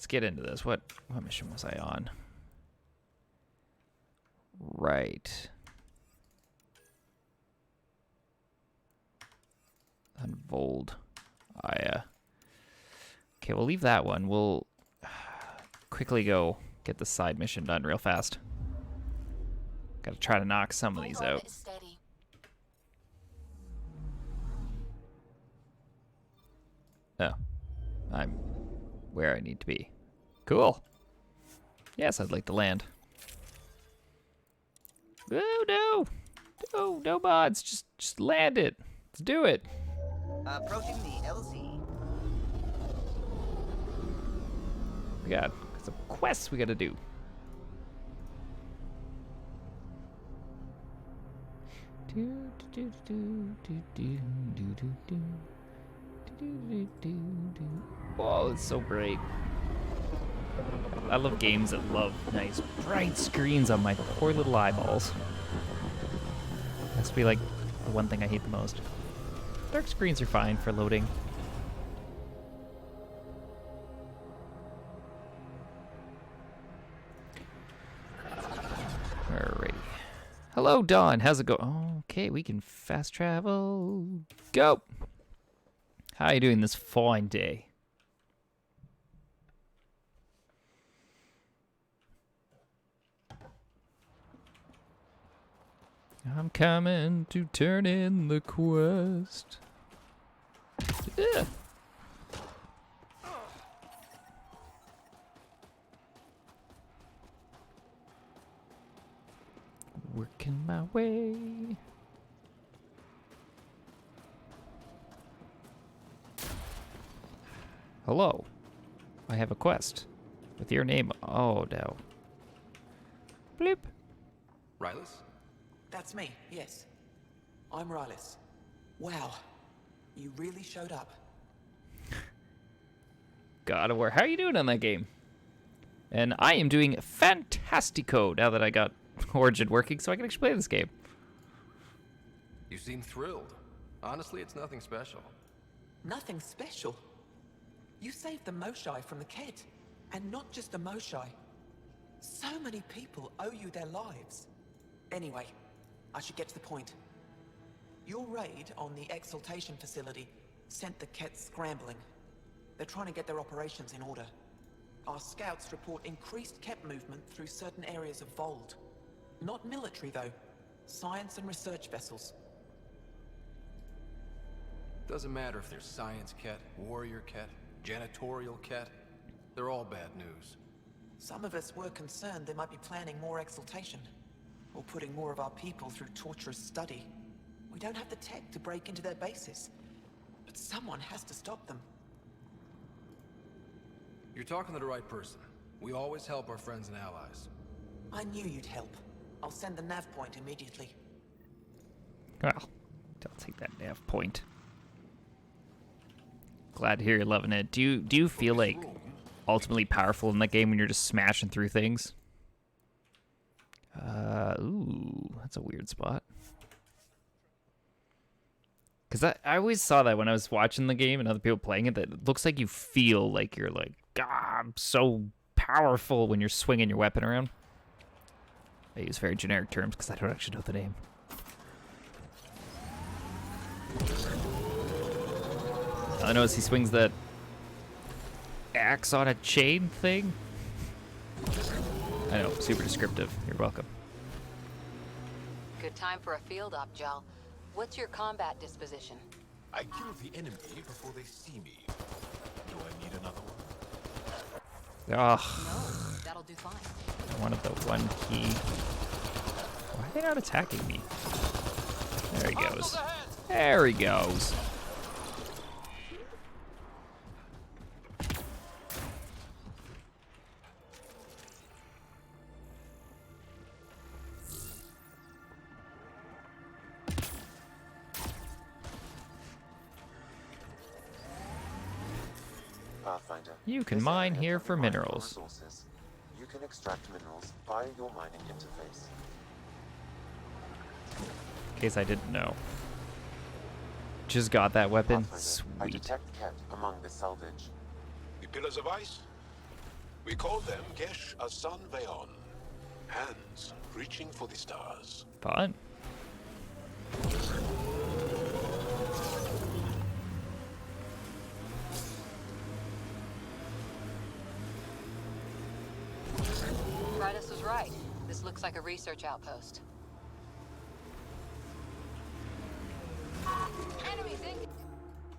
let's get into this. What mission was I on? Right. Unfold. Okay, we'll leave that one. We'll quickly go get the side mission done real fast. Gotta try to knock some of these out. Oh. I'm where I need to be. Cool. Yes, I'd like to land. Oh, no. No, no mods. Just land it. Let's do it. Approaching the LZ. We got some quests we gotta do. Oh, it's so great. I love games that love nice bright screens on my poor little eyeballs. That's be like the one thing I hate the most. Dark screens are fine for loading. Alrighty. Hello, Dawn. How's it going? Okay, we can fast travel. Go! How are you doing this fine day? I'm coming to turn in the quest. Yeah. Working my way. Hello. I have a quest. With your name. Oh, no. Bleep. Rylas? That's me, yes. I'm Rylis. Wow, you really showed up. God of War. How are you doing on that game? And I am doing fantastico now that I got Origin working, so I can actually play this game. You seem thrilled. Honestly, it's nothing special. Nothing special? You saved the Moshai from the Ked. And not just the Moshai. So many people owe you their lives. Anyway, I should get to the point. Your raid on the Exaltation facility sent the Kett scrambling. They're trying to get their operations in order. Our scouts report increased Kett movement through certain areas of Vold. Not military, though. Science and research vessels. Doesn't matter if there's Science Kett, Warrior Kett, Janitorial Kett. They're all bad news. Some of us were concerned they might be planning more Exaltation. Or putting more of our people through torturous study. We don't have the tech to break into their bases. But someone has to stop them. You're talking to the right person. We always help our friends and allies. I knew you'd help. I'll send the nav point immediately. Well, I'll take that nav point. Glad to hear you're loving it. Do you feel like ultimately powerful in that game when you're just smashing through things? Ooh, that's a weird spot. Because I always saw that when I was watching the game and other people playing it, that it looks like you feel like you're like, God, I'm so powerful when you're swinging your weapon around. I use very generic terms because I don't actually know the name. All I know is he swings that axe on a chain thing. I know, super descriptive. You're welcome. Good time for a field op, Jal. What's your combat disposition? I kill the enemy before they see me. Do I need another one? Ugh. No, that'll do fine. I wanted the one key. Why are they not attacking me? There he goes. There he goes. Pathfinder. You can This mine area here can for be mined minerals. resources. You can extract minerals via your mining interface. In case I didn't know. Just got that weapon. Pathfinder, I Sweet. detect Kett among the salvage. The pillars of ice? We call them Gesh Asan Veon. Hands reaching for the stars. Fun. Fridus was right. This looks like a research outpost. Enemies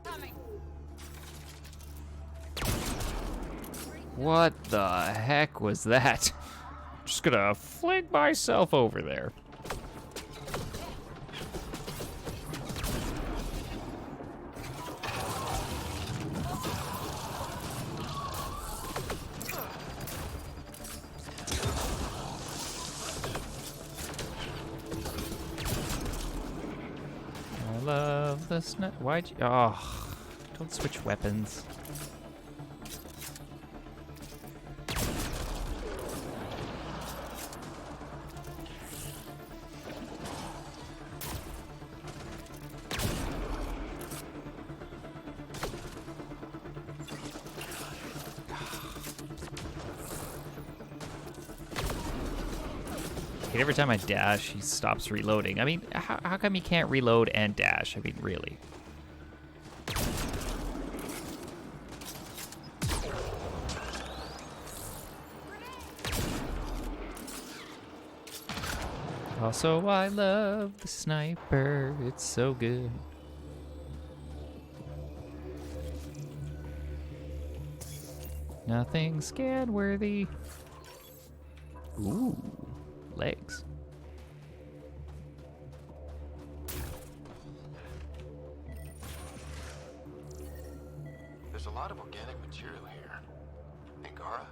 incoming! What the heck was that? Just gonna fling myself over there. I love the snow. Why'd you? Oh, don't switch weapons. Every time I dash, he stops reloading. I mean, how come he can't reload and dash? I mean, really. Also, I love the sniper. It's so good. Nothing scan worthy. Ooh. Legs. There's a lot of organic material here. Angara?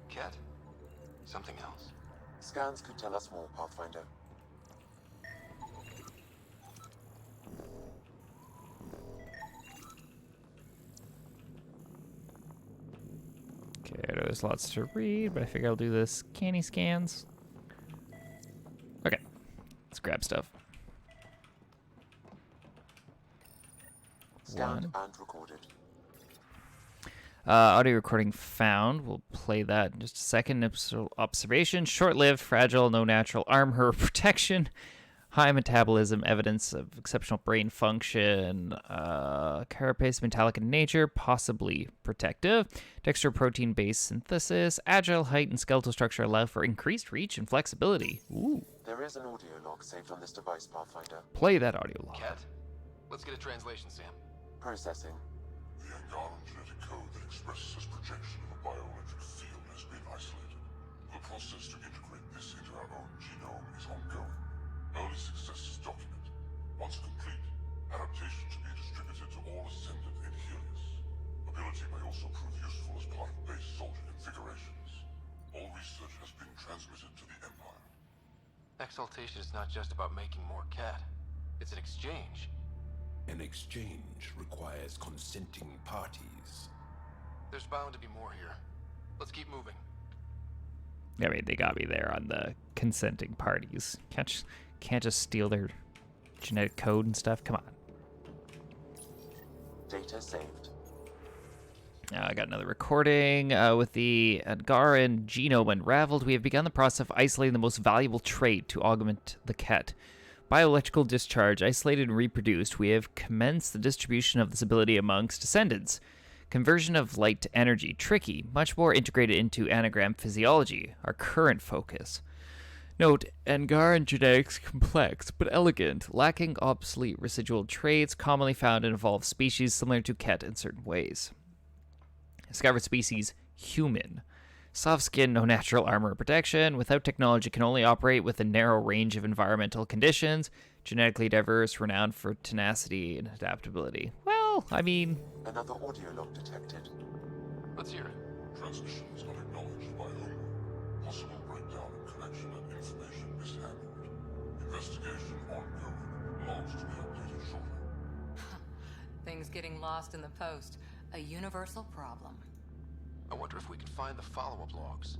Ket? Something else? Scans could tell us more, Pathfinder. Okay, there's lots to read, but I figure I'll do this canny scans. Okay, let's grab stuff. Scanned and recorded. Audio recording found. We'll play that in just a second. Observation: short-lived, fragile, no natural armor protection, high metabolism, evidence of exceptional brain function, carapace metallic in nature, possibly protective, texture protein-based synthesis, agile height and skeletal structure allow for increased reach and flexibility. Ooh. There is an audio log saved on this device, Pathfinder. Play that audio log. Ket? Let's get a translation, Sam. Processing. The Angaran genetic code that expresses as projection of a bioelectric field has been isolated. The process to integrate this into our own genome is ongoing. Early success is documented. Once complete, adaptation should be distributed to all ascendant in Helios. Ability may also prove useful as part of base soldier configurations. All research has been transmitted to the Empire. Exaltation is not just about making more Ket. It's an exchange. An exchange requires consenting parties. There's bound to be more here. Let's keep moving. I mean, they got me there on the consenting parties. Can't just steal their genetic code and stuff. Come on. Data saved. I got another recording. With the Angaran genome unraveled, we have begun the process of isolating the most valuable trait to augment the Ket. Bioelectrical discharge, isolated and reproduced, we have commenced the distribution of this ability amongst descendants. Conversion of light to energy, tricky, much more integrated into anagram physiology, our current focus. Note, Angaran genetics complex, but elegant, lacking obsolete residual traits commonly found in evolved species similar to Ket in certain ways. Discovered species, human. Soft skin, no natural armor or protection. Without technology, can only operate with a narrow range of environmental conditions. Genetically diverse, renowned for tenacity and adaptability. Well, I mean... Another audio log detected. Let's hear it. Transmissions not acknowledged by Homeworld. Possible breakdown in connection and information mishandled. Investigation ongoing. Logs to be updated shortly. Things getting lost in the post. A universal problem. I wonder if we can find the follow-up logs.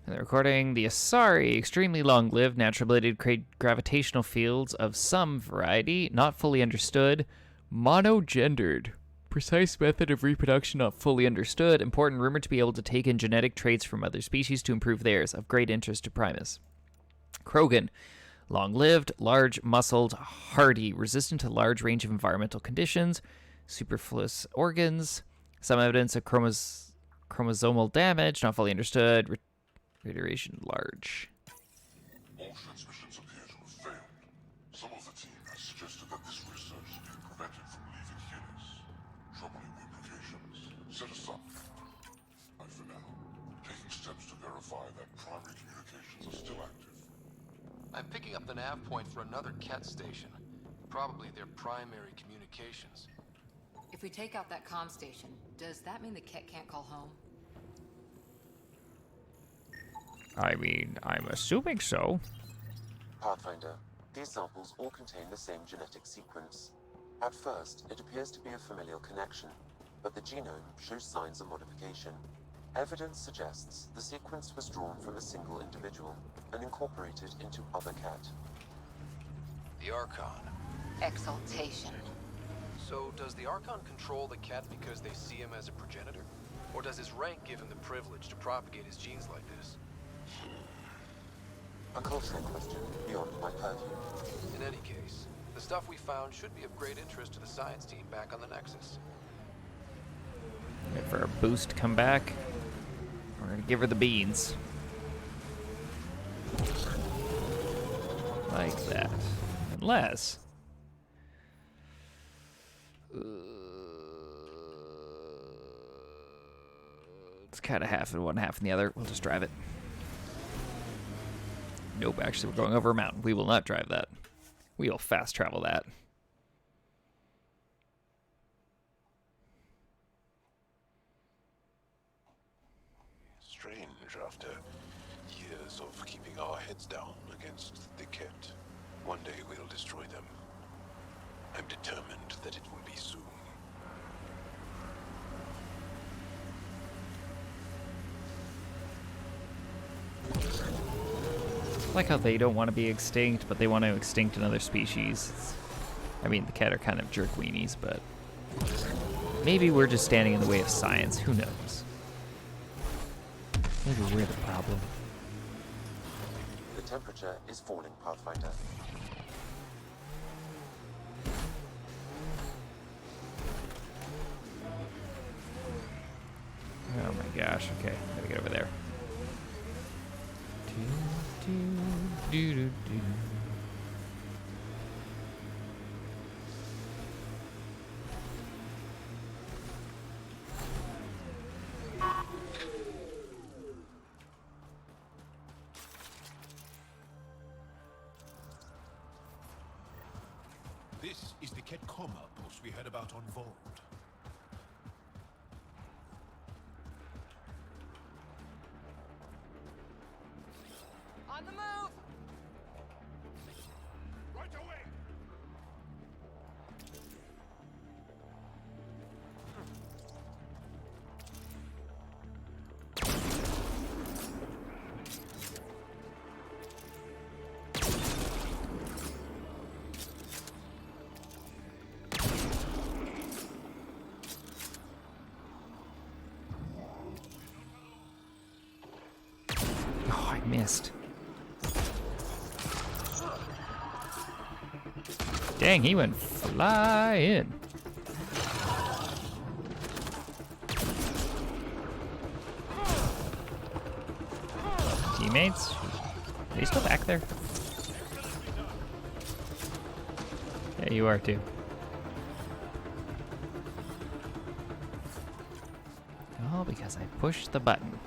And the recording, the Asari, extremely long-lived, natural ability to create gravitational fields of some variety, not fully understood, monogendered. Precise method of reproduction not fully understood. Important, rumored to be able to take in genetic traits from other species to improve theirs. Of great interest to Primus. Krogan. Long-lived, large-muscled, hardy, resistant to large range of environmental conditions, superfluous organs, some evidence of chromosomal damage, not fully understood, reiteration large. All transmissions appear to have failed. Some of the team has suggested that this research is being prevented from leaving Helix. Troubling implications. Set aside for now. Taking steps to verify that primary communications are still active. I'm picking up the nav point for another Ket station. Probably their primary communications. If we take out that comm station, does that mean the Ket can't call home? I mean, I'm assuming so. Pathfinder, these samples all contain the same genetic sequence. At first, it appears to be a familial connection, but the genome shows signs of modification. Evidence suggests the sequence was drawn from a single individual and incorporated into other Ket. The Archon. Exaltation. So, does the Archon control the Ket because they see him as a progenitor? Or does his rank give him the privilege to propagate his genes like this? A cultural question beyond my purview. In any case, the stuff we found should be of great interest to the science team back on the Nexus. Wait for our boost to come back. We're gonna give her the beans. Like that. Unless... it's kind of half in one, half in the other. We'll just drive it. Nope, actually we're going over a mountain. We will not drive that. We will fast travel that. Strange after years of keeping our heads down against the Ket. One day we'll destroy them. I'm determined that it will be soon. I like how they don't want to be extinct, but they want to extinct another species. I mean, the Ket are kind of jerk weenies, but maybe we're just standing in the way of science. Who knows? Maybe we're the problem. The temperature is falling, Pathfinder. Oh my gosh, okay, gotta get over there. This is the Ket Comma post we heard about on Vold. On the move! Right away! Oh, I missed. Dang, he went flying. Teammates? Are they still back there? Yeah, you are too. All because I pushed the button.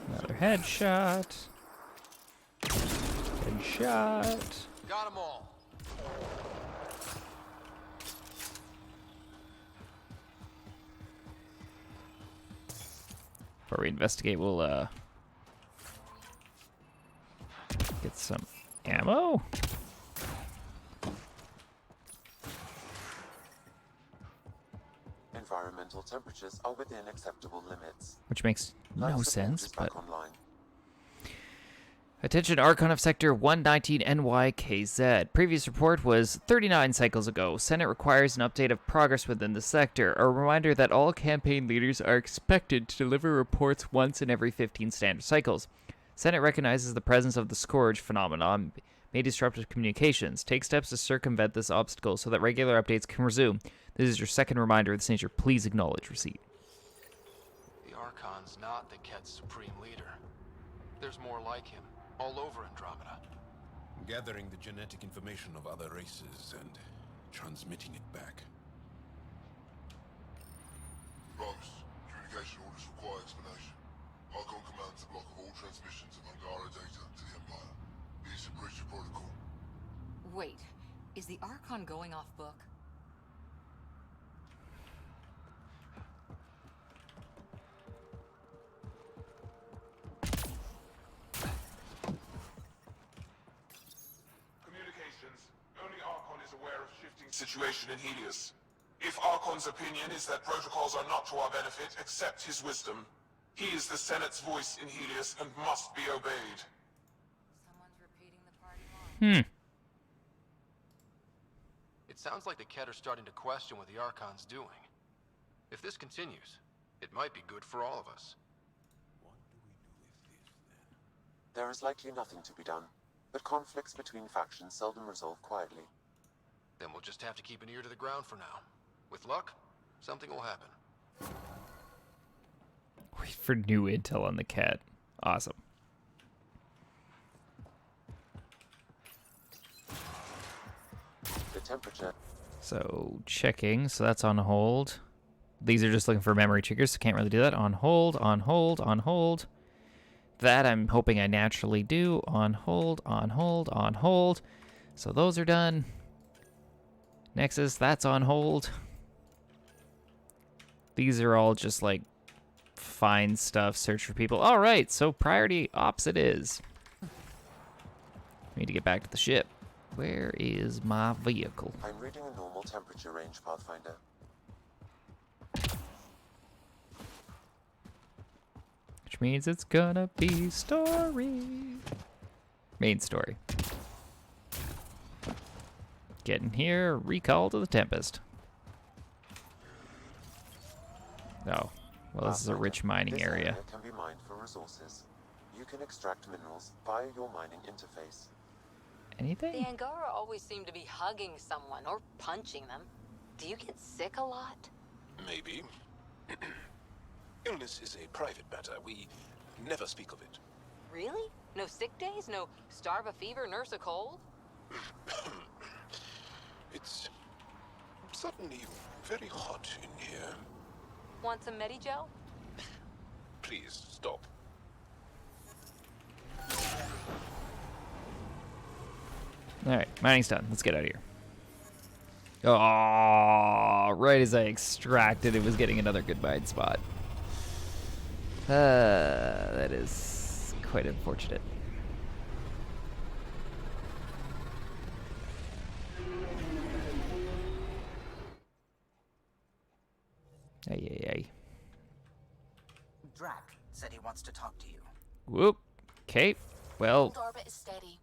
Another headshot. Headshot. Got them all. Before we investigate, we'll get some ammo. Environmental environmental temperatures are within acceptable limits. Which makes Life no support sense, is but... back online. Attention Archon of Sector 119 NYKZ. Previous report was 39 cycles ago. Senate requires an update of progress within the sector. A reminder that all campaign leaders are expected to deliver reports once in every 15 standard cycles. Senate recognizes the presence of the Scourge phenomenon may disrupt communications. Take steps to circumvent this obstacle so that regular updates can resume. This is your second reminder of this nature. Please acknowledge receipt. The Archon's not the Ket's supreme leader. There's more like him, all over Andromeda. Gathering the genetic information of other races and transmitting it back. Rose, communication orders require explanation. Archon commands a block of all transmissions of Angara data to the Empire. It is a breach of protocol. Wait, is the Archon going off book? Communications. Only Archon is aware of shifting situation in Helios. If Archon's opinion is that protocols are not to our benefit, accept his wisdom. He is the Senate's voice in Helios and must be obeyed. Someone's repeating the party line. It sounds like the Ket are starting to question what the Archon's doing. If this continues, it might be good for all of us. There is likely nothing to be done, but conflicts between factions seldom resolve quietly. Then we'll just have to keep an ear to the ground for now. With luck, something will happen. Wait for new intel on the cat. Awesome. The temperature. So, checking. So that's on hold. These are just looking for memory triggers, so can't really do that. On hold, on hold, on hold. That I'm hoping I naturally do. On hold, on hold, on hold. So those are done. Nexus, that's on hold. These are all just like find stuff, search for people. All right, so priority ops it is. Need to get back to the ship. Where is my vehicle? I'm reading a normal temperature range, Pathfinder. Which means it's gonna be story. Main story. Get in here, recall to the Tempest. Oh, well, this is a rich mining This area. can be mined for resources. You can extract minerals via your mining interface. The Anything? Angara always seem to be hugging someone or punching them. Do you get sick a lot? Maybe. Illness is a private matter. We never speak of it. Really? No sick days? No starve a fever, nurse a cold? It's suddenly very hot in here. Want some Medigel? Please stop. Alright, mining's done. Let's get out of here. Oh, right as I extracted, it was getting another good mine spot. That is quite unfortunate. Ay, ay, ay. Drac said he wants to talk to you. Whoop. Okay. Well, Hold orbit is steady.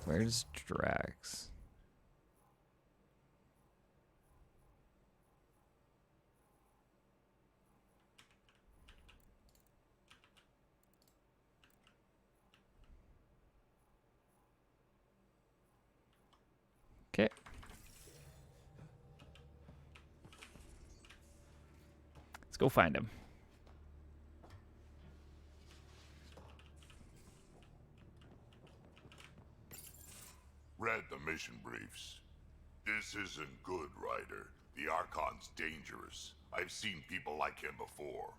where's Drax? Okay. Let's go find him. Read the mission briefs. This isn't good, Ryder. The Archon's dangerous. I've seen people like him before.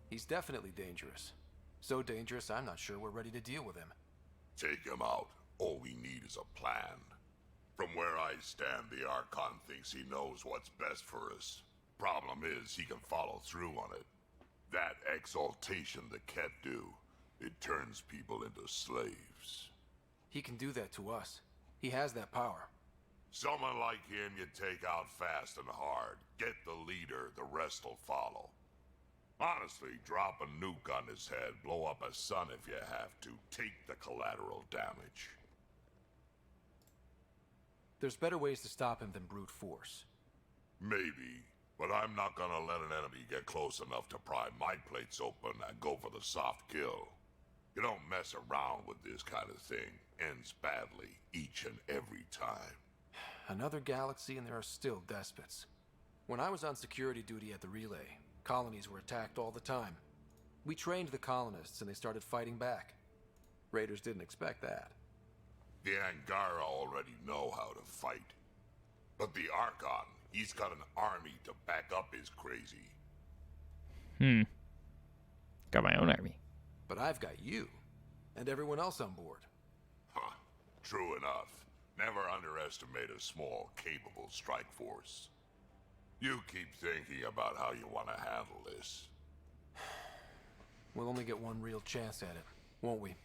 He's definitely dangerous. So dangerous, I'm not sure we're ready to deal with him. Take him out. All we need is a plan. From where I stand, the Archon thinks he knows what's best for us. Problem is, he can follow through on it. That exaltation the Ket do. It turns people into slaves. He can do that to us. He has that power. Someone like him you take out fast and hard. Get the leader, the rest will follow. Honestly, drop a nuke on his head, blow up a sun if you have to. Take the collateral damage. There's better ways to stop him than brute force. Maybe, but I'm not gonna let an enemy get close enough to pry my plates open and go for the soft kill. You don't mess around with this kind of thing. Ends badly, each and every time. Another galaxy and there are still despots. When I was on security duty at the relay, colonies were attacked all the time. We trained the colonists and they started fighting back. Raiders didn't expect that. The Angara already know how to fight. But the Archon, he's got an army to back up his crazy. Got my own army. But I've got you, and everyone else on board. Huh. True enough. Never underestimate a small, capable strike force. You keep thinking about how you want to handle this. We'll only get one real chance at it, won't we?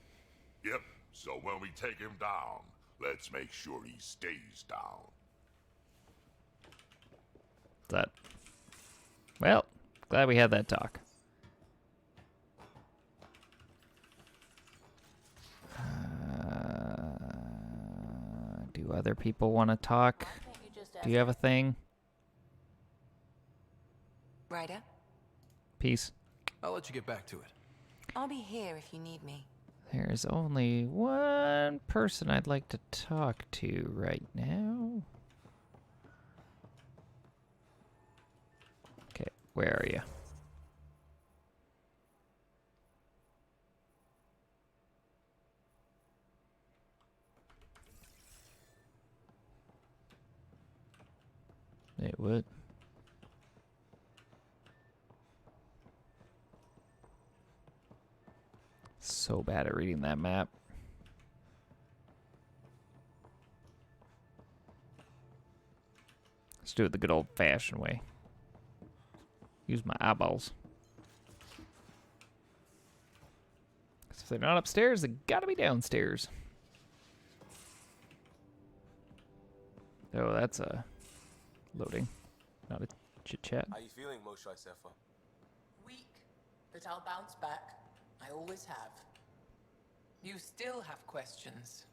Yep, so when we take him down, let's make sure he stays down. That. Well, glad we had that talk. Do other people want to talk? Do you have a thing? Ryder, Peace. I'll let you get back to it. I'll be here if you need me. There's only one person I'd like to talk to right now. Okay, where are you? It would. So bad at reading that map. Let's do it the good old-fashioned way. Use my eyeballs. 'Cause if they're not upstairs, they gotta be downstairs. Oh, that's a loading, not a chit-chat. How you feeling, Moshai Sefa? Weak, but I'll bounce back. I always have. You still have questions.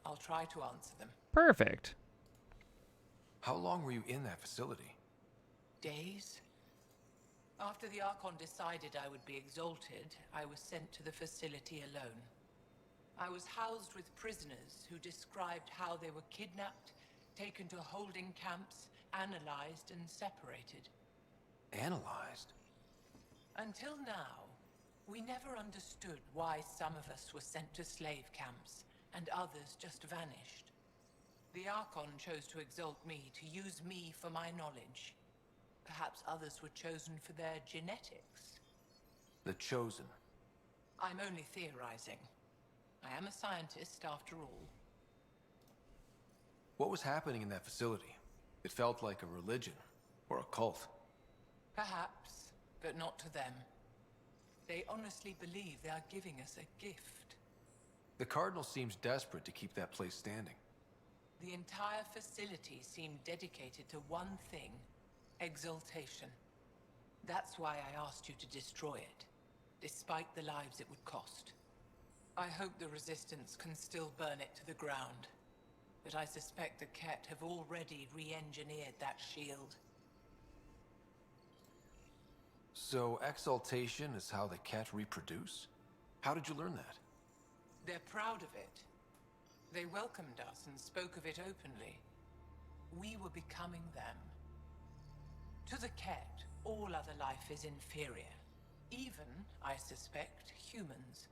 I'll try to answer them. Perfect. How long were you in that facility? Days? After the Archon decided I would be exalted, I was sent to the facility alone. I was housed with prisoners who described how they were kidnapped, taken to holding camps, analyzed and separated. Analyzed? Until now, we never understood why some of us were sent to slave camps and others just vanished. The Archon chose to exalt me, to use me for my knowledge. Perhaps others were chosen for their genetics. The Chosen. I'm only theorizing. I am a scientist, after all. What was happening in that facility? It felt like a religion, or a cult. Perhaps, but not to them. They honestly believe they are giving us a gift. The Cardinal seems desperate to keep that place standing. The entire facility seemed dedicated to one thing: exaltation. That's why I asked you to destroy it, despite the lives it would cost. I hope the Resistance can still burn it to the ground, but I suspect the Ket have already re-engineered that shield. So, exaltation is how the Ket reproduce? How did you learn that? They're proud of it. They welcomed us and spoke of it openly. We were becoming them. To the Ket, all other life is inferior. Even, I suspect, humans.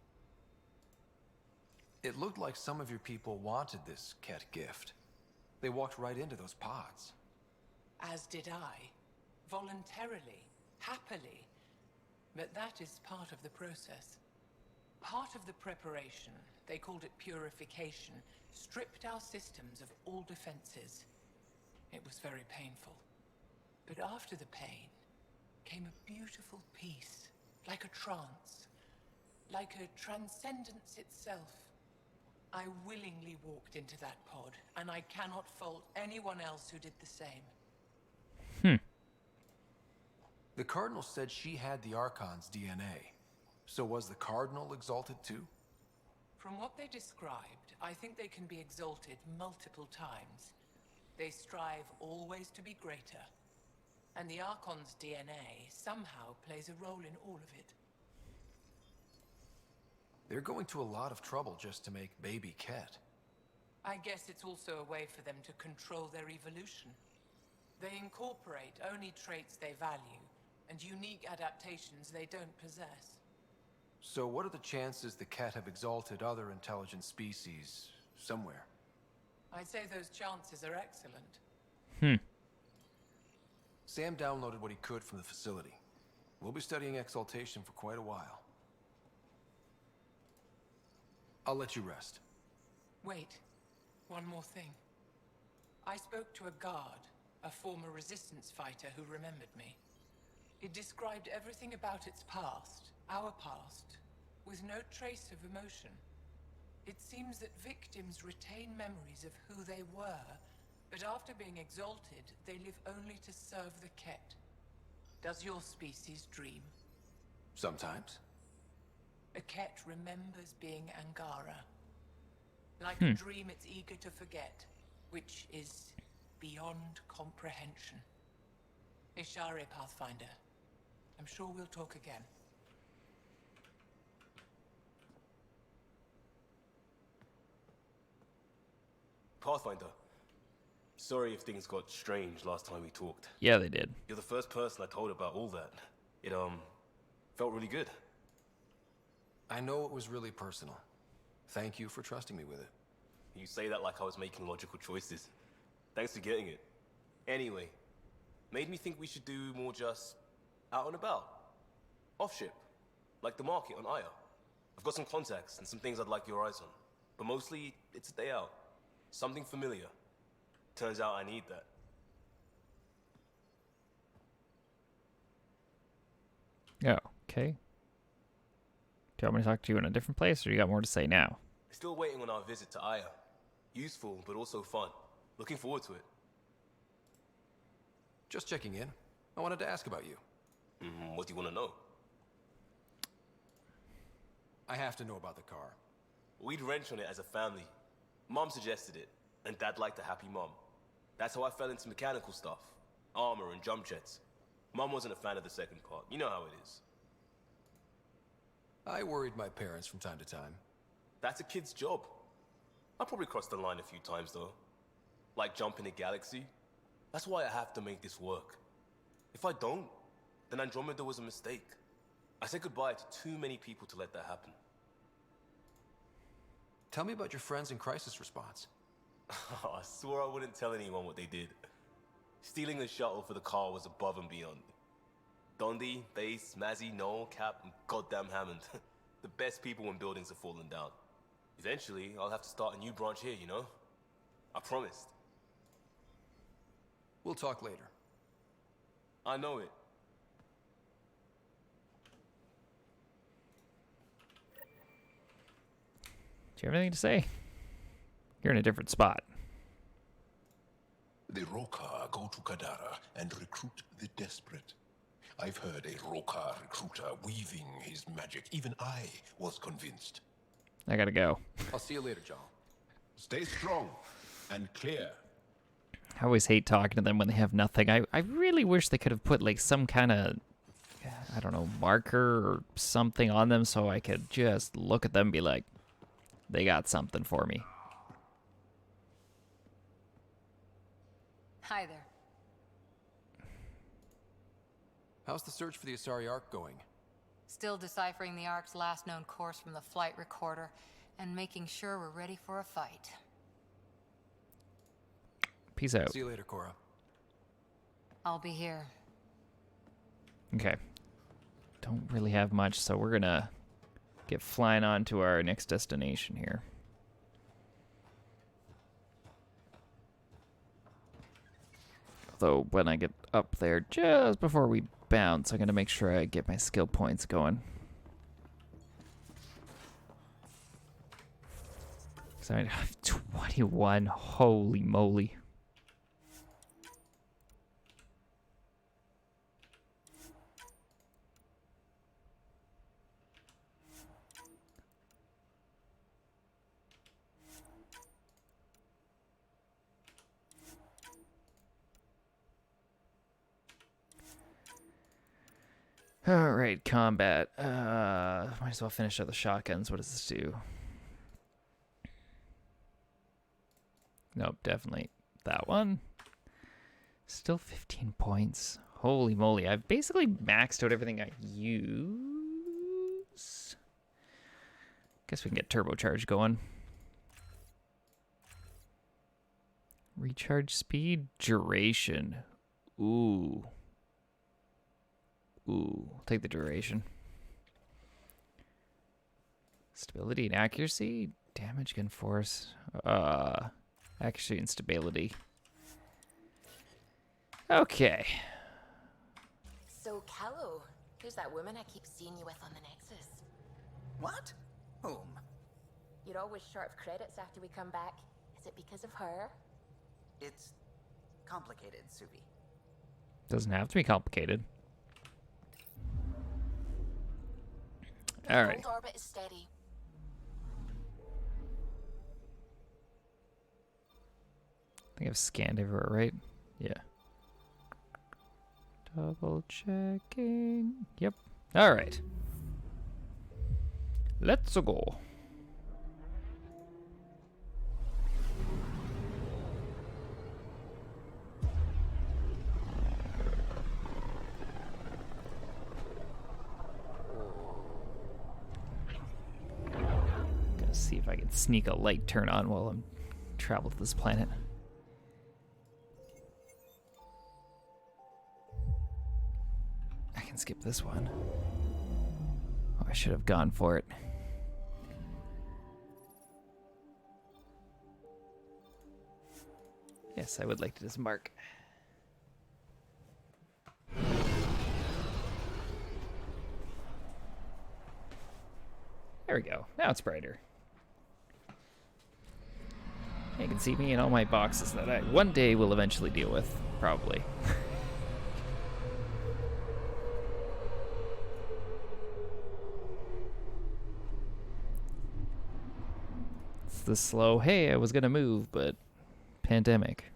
It looked like some of your people wanted this Ket gift. They walked right into those pods. As did I. Voluntarily. Happily. But that is part of the process. Part of the preparation, they called it purification, stripped our systems of all defenses. It was very painful. But after the pain came a beautiful peace, like a trance. like a transcendence itself. I willingly walked into that pod, and I cannot fault anyone else who did the same. The Cardinal said she had the Archon's DNA. So was the Cardinal exalted too? From what they described, I think they can be exalted multiple times. They strive always to be greater. And the Archon's DNA somehow plays a role in all of it. They're going to a lot of trouble just to make baby Ket. I guess it's also a way for them to control their evolution. They incorporate only traits they value, and unique adaptations they don't possess. So what are the chances the Ket have exalted other intelligent species somewhere? I'd say those chances are excellent. Sam downloaded what he could from the facility. We'll be studying exaltation for quite a while. I'll let you rest. Wait, one more thing. I spoke to a guard, a former resistance fighter who remembered me. It described everything about its past, our past, with no trace of emotion. It seems that victims retain memories of who they were, but after being exalted, they live only to serve the Ket. Does your species dream? Sometimes. A Ket remembers being Angara. Like a dream it's eager to forget, which is beyond comprehension. Ishare, Pathfinder. I'm sure we'll talk again. Pathfinder. Sorry if things got strange last time we talked. Yeah, they did. You're the first person I told about all that. It, felt really good. I know it was really personal. Thank you for trusting me with it. You say that like I was making logical choices. Thanks for getting it. Anyway, made me think we should do more just out and about. Off ship. Like the market on Aya. I've got some contacts and some things I'd like your eyes on. But mostly, it's a day out. Something familiar. Turns out I need that. Oh, okay. Do you want me to talk to you in a different place, or you got more to say now? Still waiting on our visit to Aya. Useful, but also fun. Looking forward to it. Just checking in. I wanted to ask about you. What do you want to know? I have to know about the car. We'd wrench on it as a family. Mom suggested it, and Dad liked a happy mom. That's how I fell into mechanical stuff. Armor and jump jets. Mom wasn't a fan of the second part. You know how it is. I worried my parents from time to time. That's a kid's job. I probably crossed the line a few times, though. Like jumping a galaxy. That's why I have to make this work. If I don't, then Andromeda was a mistake. I said goodbye to too many people to let that happen. Tell me about your friends in crisis response. I swore I wouldn't tell anyone what they did. Stealing the shuttle for the car was above and beyond. Dondi, Base, Mazzy, Noel, Cap, and goddamn Hammond. The best people when buildings have fallen down. Eventually, I'll have to start a new branch here, you know? I promised. We'll talk later. I know it. Do you have anything to say? You're in a different spot. The Rokar go to Kadara and recruit the desperate. I've heard a Rokar recruiter weaving his magic. Even I was convinced. I gotta go. I'll see you later, John. Stay strong and clear. I always hate talking to them when they have nothing. I really wish they could have put like some kind of, I don't know, marker or something on them so I could just look at them and be like, they got something for me. Hi there. How's the search for the Asari Ark going? Still deciphering the Ark's last known course from the flight recorder and making sure we're ready for a fight. Peace out. See you later, Cora. I'll be here. Okay. Don't really have much, so we're gonna get flying on to our next destination here. Although, when I get up there, just before we bounce, I'm gonna make sure I get my skill points going. So I have 21. Holy moly. All right, combat. Might as well finish up the shotguns. What does this do? Nope, definitely that one. Still 15 points. Holy moly. I've basically maxed out everything I use. Guess we can get turbocharge going. Recharge speed, duration. Ooh. Ooh, I'll take the duration. Stability and accuracy, damage against force. Accuracy and stability. Okay. So, Callow, who's that woman I keep seeing you with on the Nexus? What? Whom? You're always short of credits after we come back. Is it because of her? It's complicated, Suvi. Doesn't have to be complicated. All right. The orbit is steady. I think I've scanned everywhere, right? Yeah. Double checking. Yep. All right. Let's go. Gonna see if I can sneak a light turn on while I'm travel to this planet. I can skip this one. Oh, I should have gone for it. Yes, I would like to disembark. There we go. Now it's brighter. You can see me in all my boxes that I one day will eventually deal with, probably. It's the slow, hey, I was gonna move, but pandemic.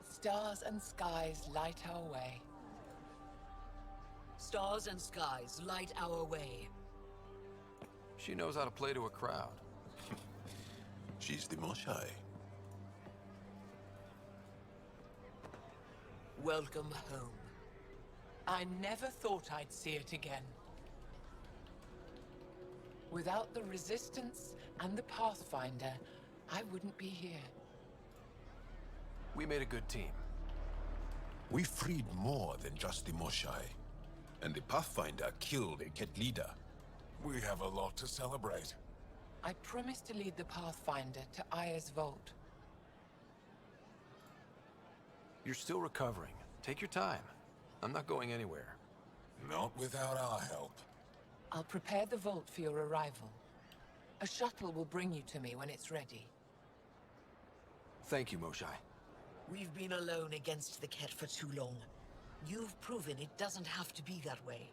Stars and skies light our way. Stars and skies light our way. She knows how to play to a crowd. She's the Moshai. Welcome home. I never thought I'd see it again. Without the Resistance and the Pathfinder, I wouldn't be here. We made a good team. We freed more than just the Moshai. And the Pathfinder killed a Ket leader. We have a lot to celebrate. I promised to lead the Pathfinder to Aya's vault. You're still recovering. Take your time. I'm not going anywhere. Not without our help. I'll prepare the vault for your arrival. A shuttle will bring you to me when it's ready. Thank you, Moshai. We've been alone against the Ket for too long. You've proven it doesn't have to be that way.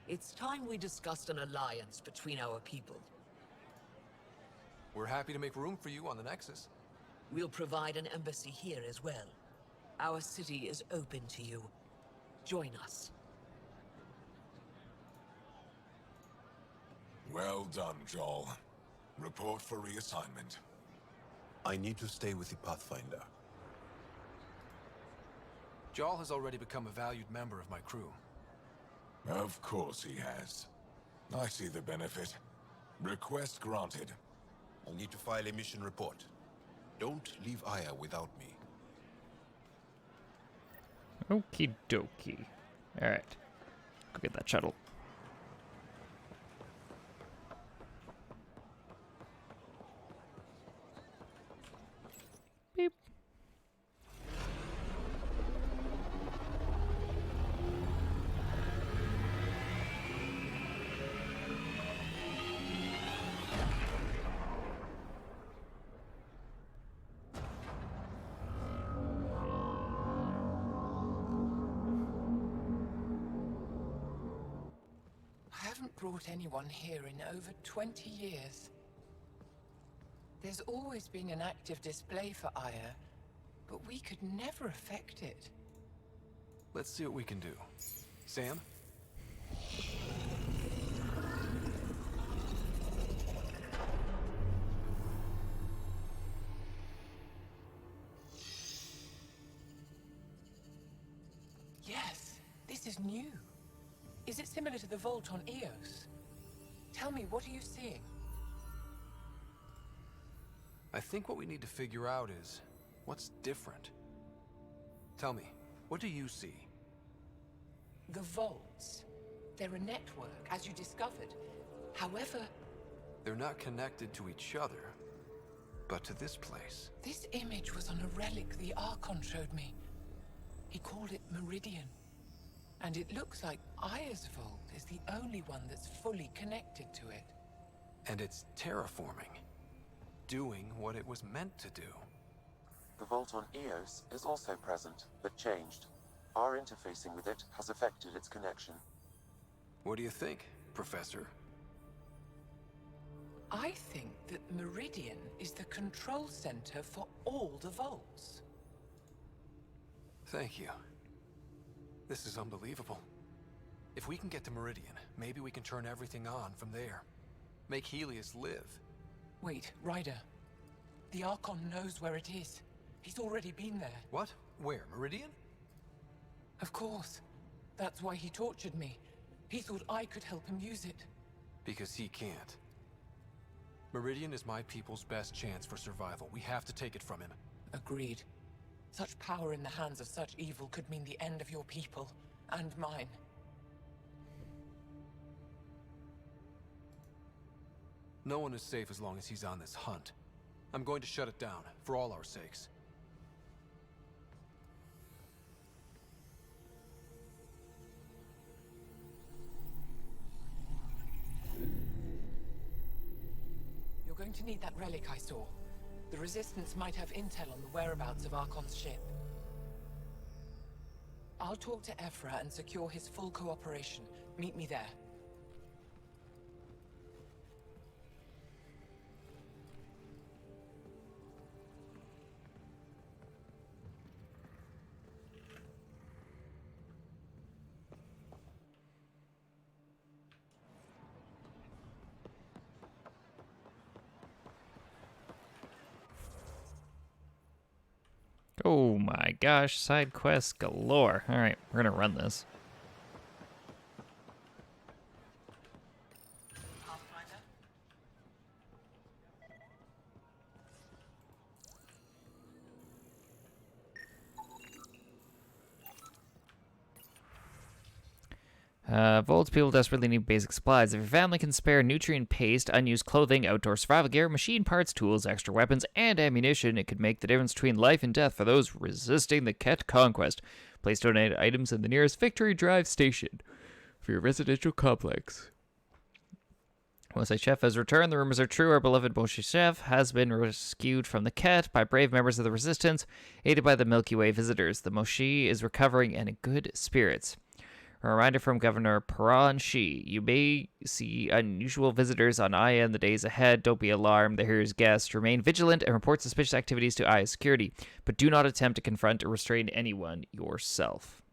It's time we discussed an alliance between our people. We're happy to make room for you on the Nexus. We'll provide an embassy here as well. Our city is open to you. Join us. Well done, Joel. Report for reassignment. I need to stay with the Pathfinder. Jarl has already become a valued member of my crew. Of course he has. I see the benefit. Request granted. I'll need to file a mission report. Don't leave Aya without me. Okie dokie. Alright. Go get that shuttle. Beep. brought anyone here in over 20 years. There's always been an active display for Aya, but we could never affect it. Let's see what we can do. Sam? Yes, this is new. Is it similar to the vault on Eos? Tell me, what are you seeing? I think what we need to figure out is what's different. Tell me, what do you see? The vaults. They're a network, as you discovered. However, They're not connected to each other, but to this place. this image was on a relic the Archon showed me. He called it Meridian. And it looks like Aya's vault is the only one that's fully connected to it. And it's terraforming. Doing what it was meant to do. The vault on Eos is also present, but changed. Our interfacing with it has affected its connection. What do you think, Professor? I think that Meridian is the control center for all the vaults. Thank you. This is unbelievable. If we can get to Meridian, maybe we can turn everything on from there. Make Helios live. Wait, Ryder. The Archon knows where it is. He's already been there. What? Where? Meridian? Of course. That's why he tortured me. He thought I could help him use it. Because he can't. Meridian is my people's best chance for survival. We have to take it from him. Agreed. Such power in the hands of such evil could mean the end of your people, and mine. No one is safe as long as he's on this hunt. I'm going to shut it down, for all our sakes. You're going to need that relic I saw. The Resistance might have intel on the whereabouts of Archon's ship. I'll talk to Ephra and secure his full cooperation. Meet me there. Oh my gosh, side quests galore. All right, we're gonna run this. Volts people desperately need basic supplies. If your family can spare nutrient paste, unused clothing, outdoor survival gear, machine parts, tools, extra weapons, and ammunition, it could make the difference between life and death for those resisting the Ket conquest. Place donated items in the nearest Victory Drive station for your residential complex. Moshe Chef has returned. The rumors are true. Our beloved Moshe Chef has been rescued from the Ket by brave members of the Resistance, aided by the Milky Way visitors. The Moshe is recovering and in good spirits. A reminder from Governor Paran Shi. You may see unusual visitors on Aya in the days ahead. Don't be alarmed. They're here as guests. Remain vigilant and report suspicious activities to Aya security, but do not attempt to confront or restrain anyone yourself.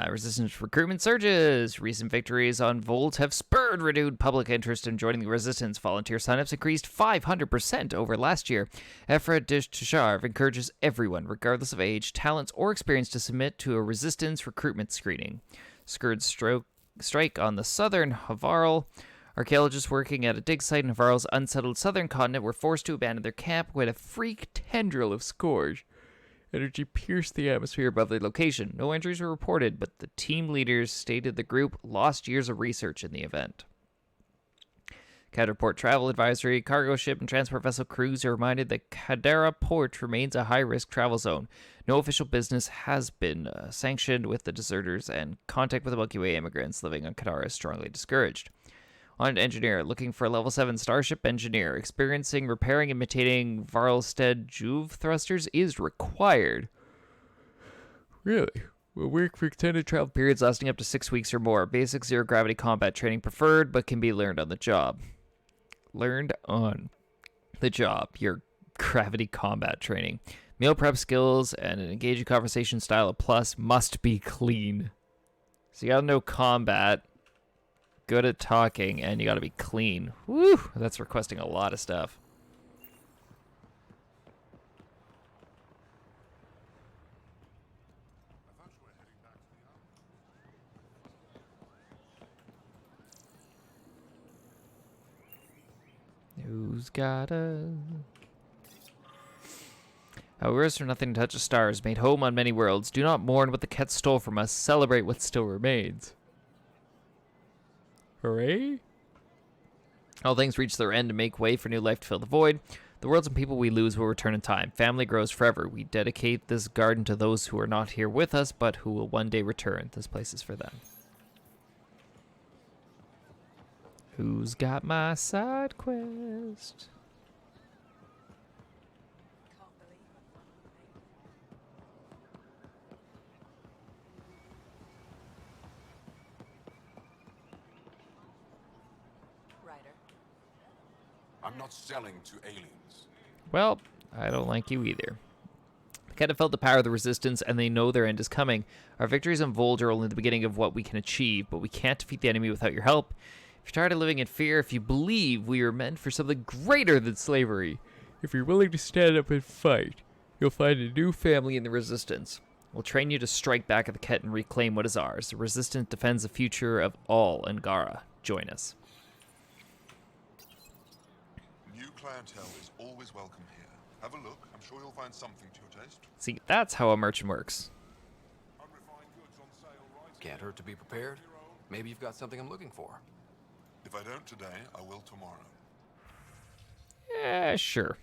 Resistance recruitment surges. Recent victories on Volt have spurred renewed public interest in joining the Resistance. Volunteer signups increased 500% over last year. Ephra Dish-Tasharv encourages everyone, regardless of age, talents, or experience, to submit to a Resistance recruitment screening. Scourge strike on the southern Havarl. Archaeologists working at a dig site in Havarl's unsettled southern continent were forced to abandon their camp when a freak tendril of Scourge energy pierced the atmosphere above their location. No injuries were reported, but the team leaders stated the group lost years of research in the event. Counterport travel advisory. Cargo ship and transport vessel crews are reminded that Kadara Port remains a high-risk travel zone. No official business has been sanctioned with the deserters, and contact with the Milky Way immigrants living on Kadara is strongly discouraged. On engineer, looking for a level 7 starship engineer. Experiencing repairing and maintaining Varlstead Juve thrusters is required. Really? Will work for extended travel periods lasting up to 6 weeks or more. Basic zero gravity combat training preferred, but can be learned on the job. Learned on the job. Your gravity combat training. Meal prep skills and an engaging conversation style a plus. Must be clean. So you gotta know combat, good at talking, and you gotta be clean. Woo! That's requesting a lot of stuff. Who's got a... Ours for nothing to touch the stars, made home on many worlds. Do not mourn what the Ket stole from us. Celebrate what still remains. Hooray! All things reach their end and make way for new life to fill the void. The worlds and people we lose will return in time. Family grows forever. We dedicate this garden to those who are not here with us, but who will one day return. This place is for them. Who's got my side quest? I'm not selling to aliens. Well, I don't like you either. The Ket have felt the power of the Resistance, and they know their end is coming. Our victories in Volge are only the beginning of what we can achieve, but we can't defeat the enemy without your help. If you're tired of living in fear, if you believe we are meant for something greater than slavery, if you're willing to stand up and fight, you'll find a new family in the Resistance. We'll train you to strike back at the Ket and reclaim what is ours. The Resistance defends the future of all Angara. Join us. New clientele is always welcome here. Have a look. I'm sure you'll find something to your taste. See, that's how a merchant works. Can't hurt to be prepared. Maybe you've got something I'm looking for. If I don't today, I will tomorrow. Yeah, sure.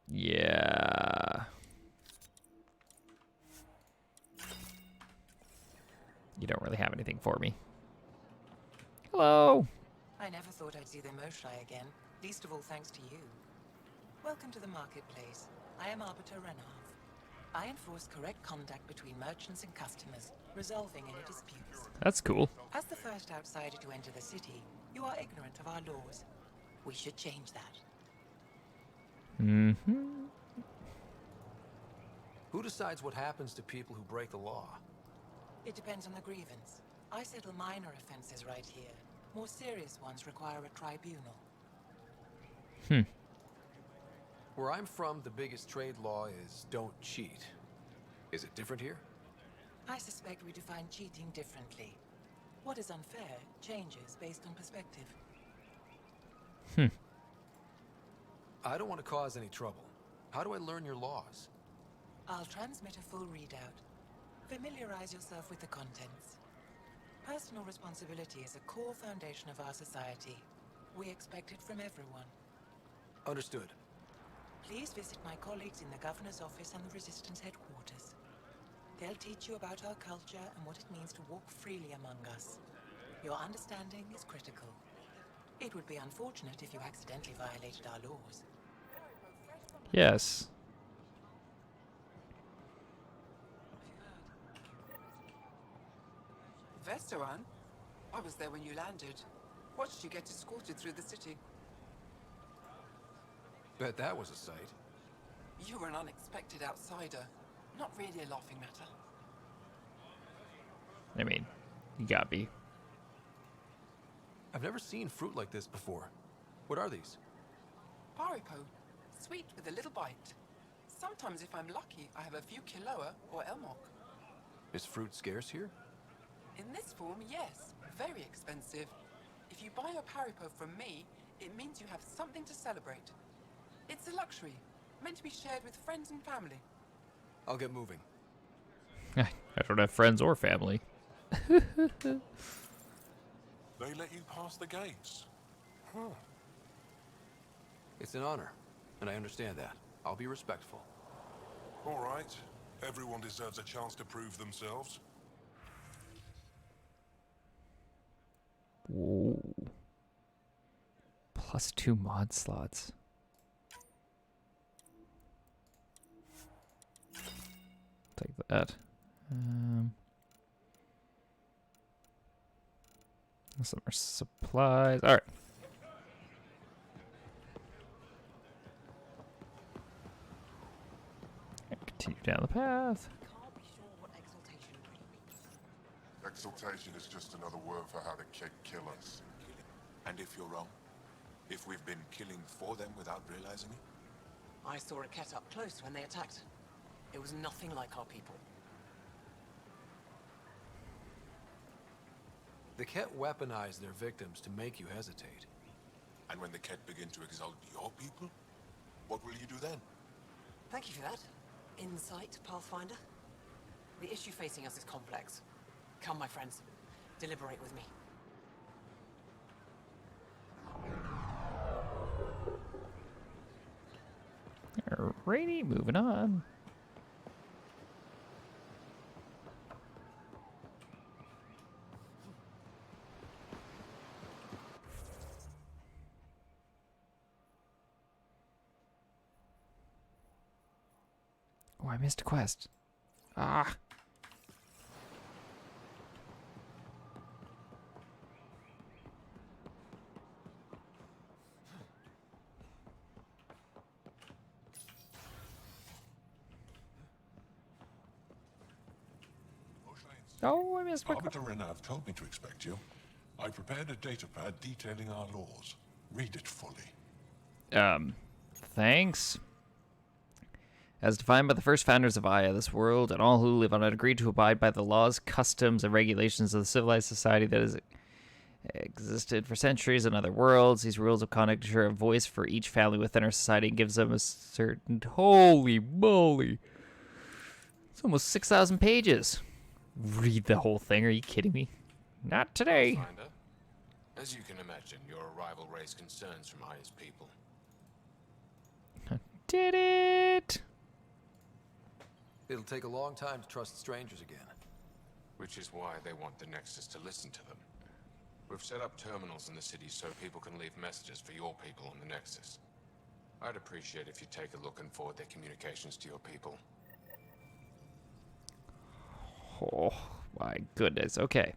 Yeah. You don't really have anything for me. Hello. I never thought I'd see the Moshai again, least of all thanks to you. Welcome to the marketplace. I am Arbiter Renarv. I enforce correct conduct between merchants and customers, resolving any disputes. That's cool. As the first outsider to enter the city, you are ignorant of our laws. We should change that. Mm-hmm. Who decides what happens to people who break the law? It depends on the grievance. I settle minor offenses right here. More serious ones require a tribunal. Where I'm from, the biggest trade law is don't cheat. Is it different here? I suspect we define cheating differently. What is unfair changes based on perspective. I don't want to cause any trouble. How do I learn your laws? I'll transmit a full readout. Familiarize yourself with the contents. Personal responsibility is a core foundation of our society. We expect it from everyone. Understood. Please visit my colleagues in the Governor's office and the Resistance headquarters. They'll teach you about our culture and what it means to walk freely among us. Your understanding is critical. It would be unfortunate if you accidentally violated our laws. Yes. Vesteran? I was there when you landed. Watched you get escorted through the city. Bet that was a sight. You were an unexpected outsider. Not really a laughing matter. I mean, you gotta be. I've never seen fruit like this before. What are these? Paripo. Sweet with a little bite. Sometimes if I'm lucky, I have a few Kiloa or Elmok. Is fruit scarce here? In this form, yes. Very expensive. If you buy a Paripo from me, it means you have something to celebrate. It's a luxury, meant to be shared with friends and family. I'll get moving. I don't have friends or family. They let you pass the gates. Huh. It's an honor, and I understand that. I'll be respectful. All right. Everyone deserves a chance to prove themselves. Whoa. +2 mod slots. take that. Some more supplies. All right. Continue down the path. Exaltation is just another word for how the Kett kill us. And if you're wrong? If we've been killing for them without realizing it? I saw a Kett up close when they attacked. It was nothing like our people. The Kett weaponize their victims to make you hesitate. And when the Kett begin to exalt your people, what will you do then? Thank you for that. Insight, Pathfinder. The issue facing us is complex. Come, my friends. Deliberate with me. Alrighty, moving on. Oh, I missed a quest. Ah. Oh, I missed my Arbiter Renav told me to expect you. I prepared a datapad detailing our laws. Read it fully. Thanks. As defined by the first founders of Aya, this world and all who live on it agreed to abide by the laws, customs, and regulations of the civilized society that has existed for centuries in other worlds. These rules of conduct ensure a voice for each family within our society and gives them a certain... Holy moly! It's almost 6,000 pages. Read the whole thing, are you kidding me? Not today. Pathfinder, as you can imagine, your arrival raised concerns from Aya's people. Did it? It'll take a long time to trust strangers again. Which is why they want the Nexus to listen to them. We've set up terminals in the city so people can leave messages for your people on the Nexus. I'd appreciate if you take a look and forward their communications to your people. Oh, my goodness. Okay.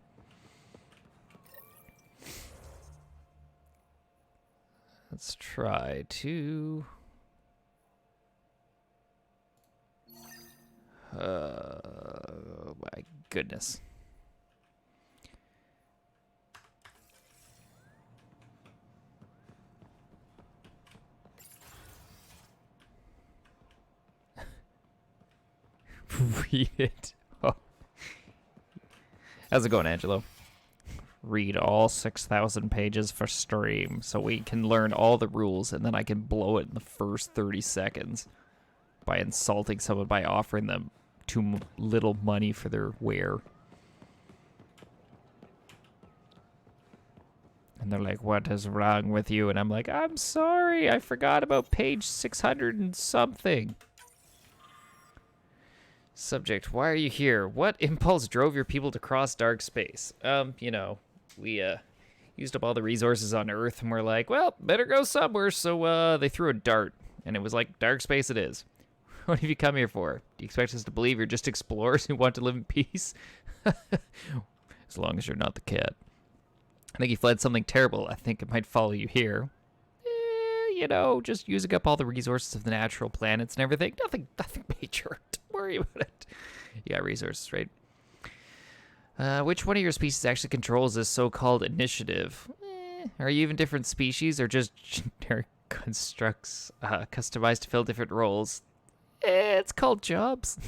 Let's try to... my goodness. Read it. Oh. How's it going, Angelo? Read all 6,000 pages for stream so we can learn all the rules and then I can blow it in the first 30 seconds by insulting someone by offering them too little money for their wear. And they're like, what is wrong with you? And I'm like, I'm sorry, I forgot about page 600 and something. Subject, why are you here? What impulse drove your people to cross dark space? You know, we used up all the resources on Earth and we're like, well, better go somewhere. So they threw a dart and it was like, dark space it is. What have you come here for? Do you expect us to believe you're just explorers who want to live in peace? As long as you're not the cat. I think you fled something terrible. I think it might follow you here. You know, just using up all the resources of the natural planets and everything. Nothing major. Don't worry about it. You got resources, right? Which one of your species actually controls this so-called initiative? Are you even different species or just generic constructs customized to fill different roles? It's called jobs.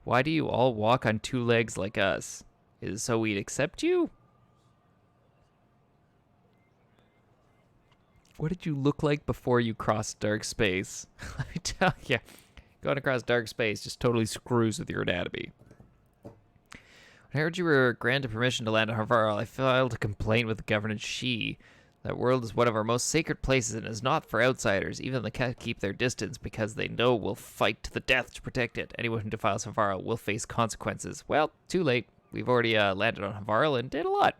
Why do you all walk on two legs like us? Is it so we'd accept you? What did you look like before you crossed dark space? Let me tell you, going across dark space just totally screws with your anatomy. When I heard you were granted permission to land on Havarl, I filed a complaint with the governance She. That world is one of our most sacred places and is not for outsiders. Even the Kett keep their distance because they know we'll fight to the death to protect it. Anyone who defiles Havarl will face consequences. Well, too late. We've already landed on Havarl and did a lot.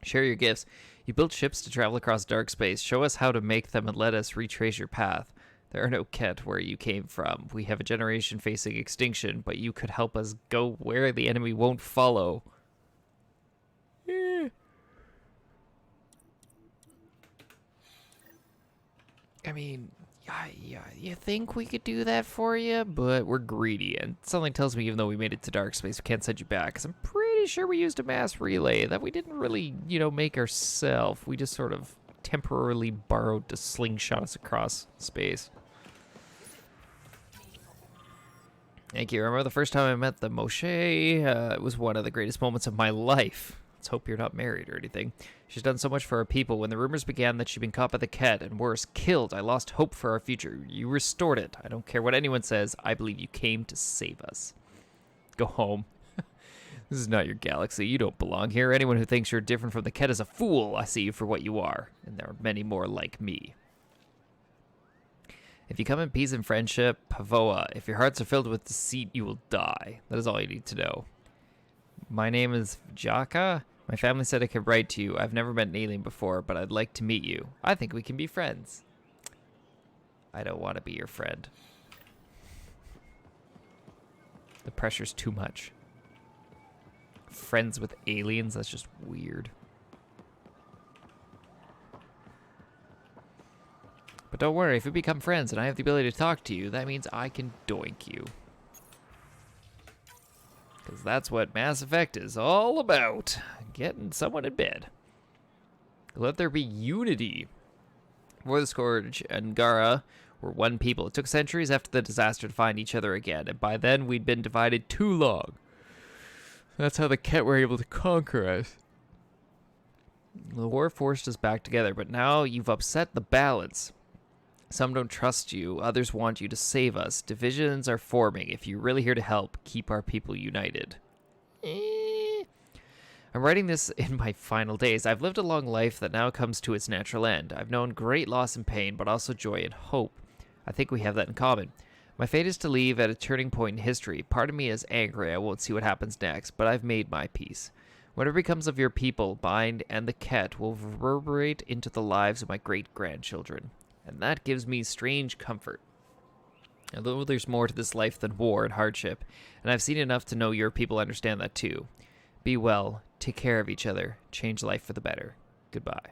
Share your gifts. You built ships to travel across dark space. Show us how to make them and let us retrace your path. There are no Ket where you came from. We have a generation facing extinction, but you could help us go where the enemy won't follow. I mean, yeah, you think we could do that for you, but we're greedy, and something tells me even though we made it to dark space, we can't send you back, because I'm pretty sure we used a mass relay that we didn't really, make ourselves. We just sort of temporarily borrowed to slingshot us across space. Thank you. I remember the first time I met the Moshe. It was one of the greatest moments of my life. Let's hope you're not married or anything. She's done so much for our people. When the rumors began that she'd been caught by the Ket, and worse, killed, I lost hope for our future. You restored it. I don't care what anyone says. I believe you came to save us. Go home. This is not your galaxy. You don't belong here. Anyone who thinks you're different from the Ket is a fool. I see you for what you are, and there are many more like me. If you come in peace and friendship, Pavoa. If your hearts are filled with deceit, you will die. That is all you need to know. My name is Jaka. My family said I could write to you. I've never met an alien before, but I'd like to meet you. I think we can be friends. I don't want to be your friend. The pressure's too much. Friends with aliens? That's just weird. But don't worry, if we become friends and I have the ability to talk to you, that means I can doink you. Because that's what Mass Effect is all about. Getting someone in bed. Let there be unity. Before the Scourge and Gara were one people. It took centuries after the disaster to find each other again, and by then we'd been divided too long. That's how the Ket were able to conquer us. The war forced us back together, but now you've upset the balance. Some don't trust you, others want you to save us. Divisions are forming. If you're really here to help, keep our people united. I'm writing this in my final days. I've lived a long life that now comes to its natural end. I've known great loss and pain, but also joy and hope. I think we have that in common. My fate is to leave at a turning point in history. Part of me is angry I won't see what happens next, but I've made my peace. Whatever becomes of your people, Bind and the Ket, will reverberate into the lives of my great-grandchildren. And that gives me strange comfort. Although there's more to this life than war and hardship, and I've seen enough to know your people understand that too. Be well, take care of each other, change life for the better. Goodbye.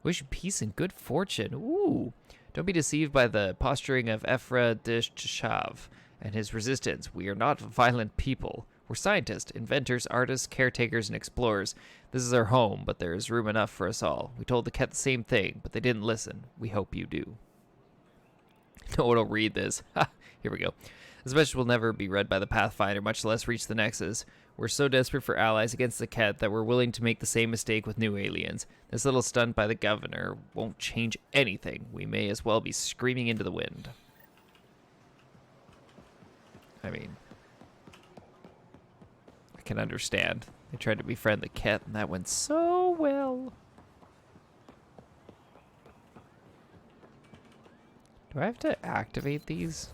Wish you peace and good fortune. Ooh. Don't be deceived by the posturing of Ephra Dishchav and his resistance. We are not violent people. We're scientists, inventors, artists, caretakers, and explorers. This is our home, but there is room enough for us all. We told the Ket the same thing, but they didn't listen. We hope you do. No one will read this. Ha! Here we go. This message will never be read by the Pathfinder, much less reach the Nexus. We're so desperate for allies against the Ket that we're willing to make the same mistake with new aliens. This little stunt by the governor won't change anything. We may as well be screaming into the wind. I mean, I can understand. They tried to befriend the Ket, and that went so well. Do I have to activate these?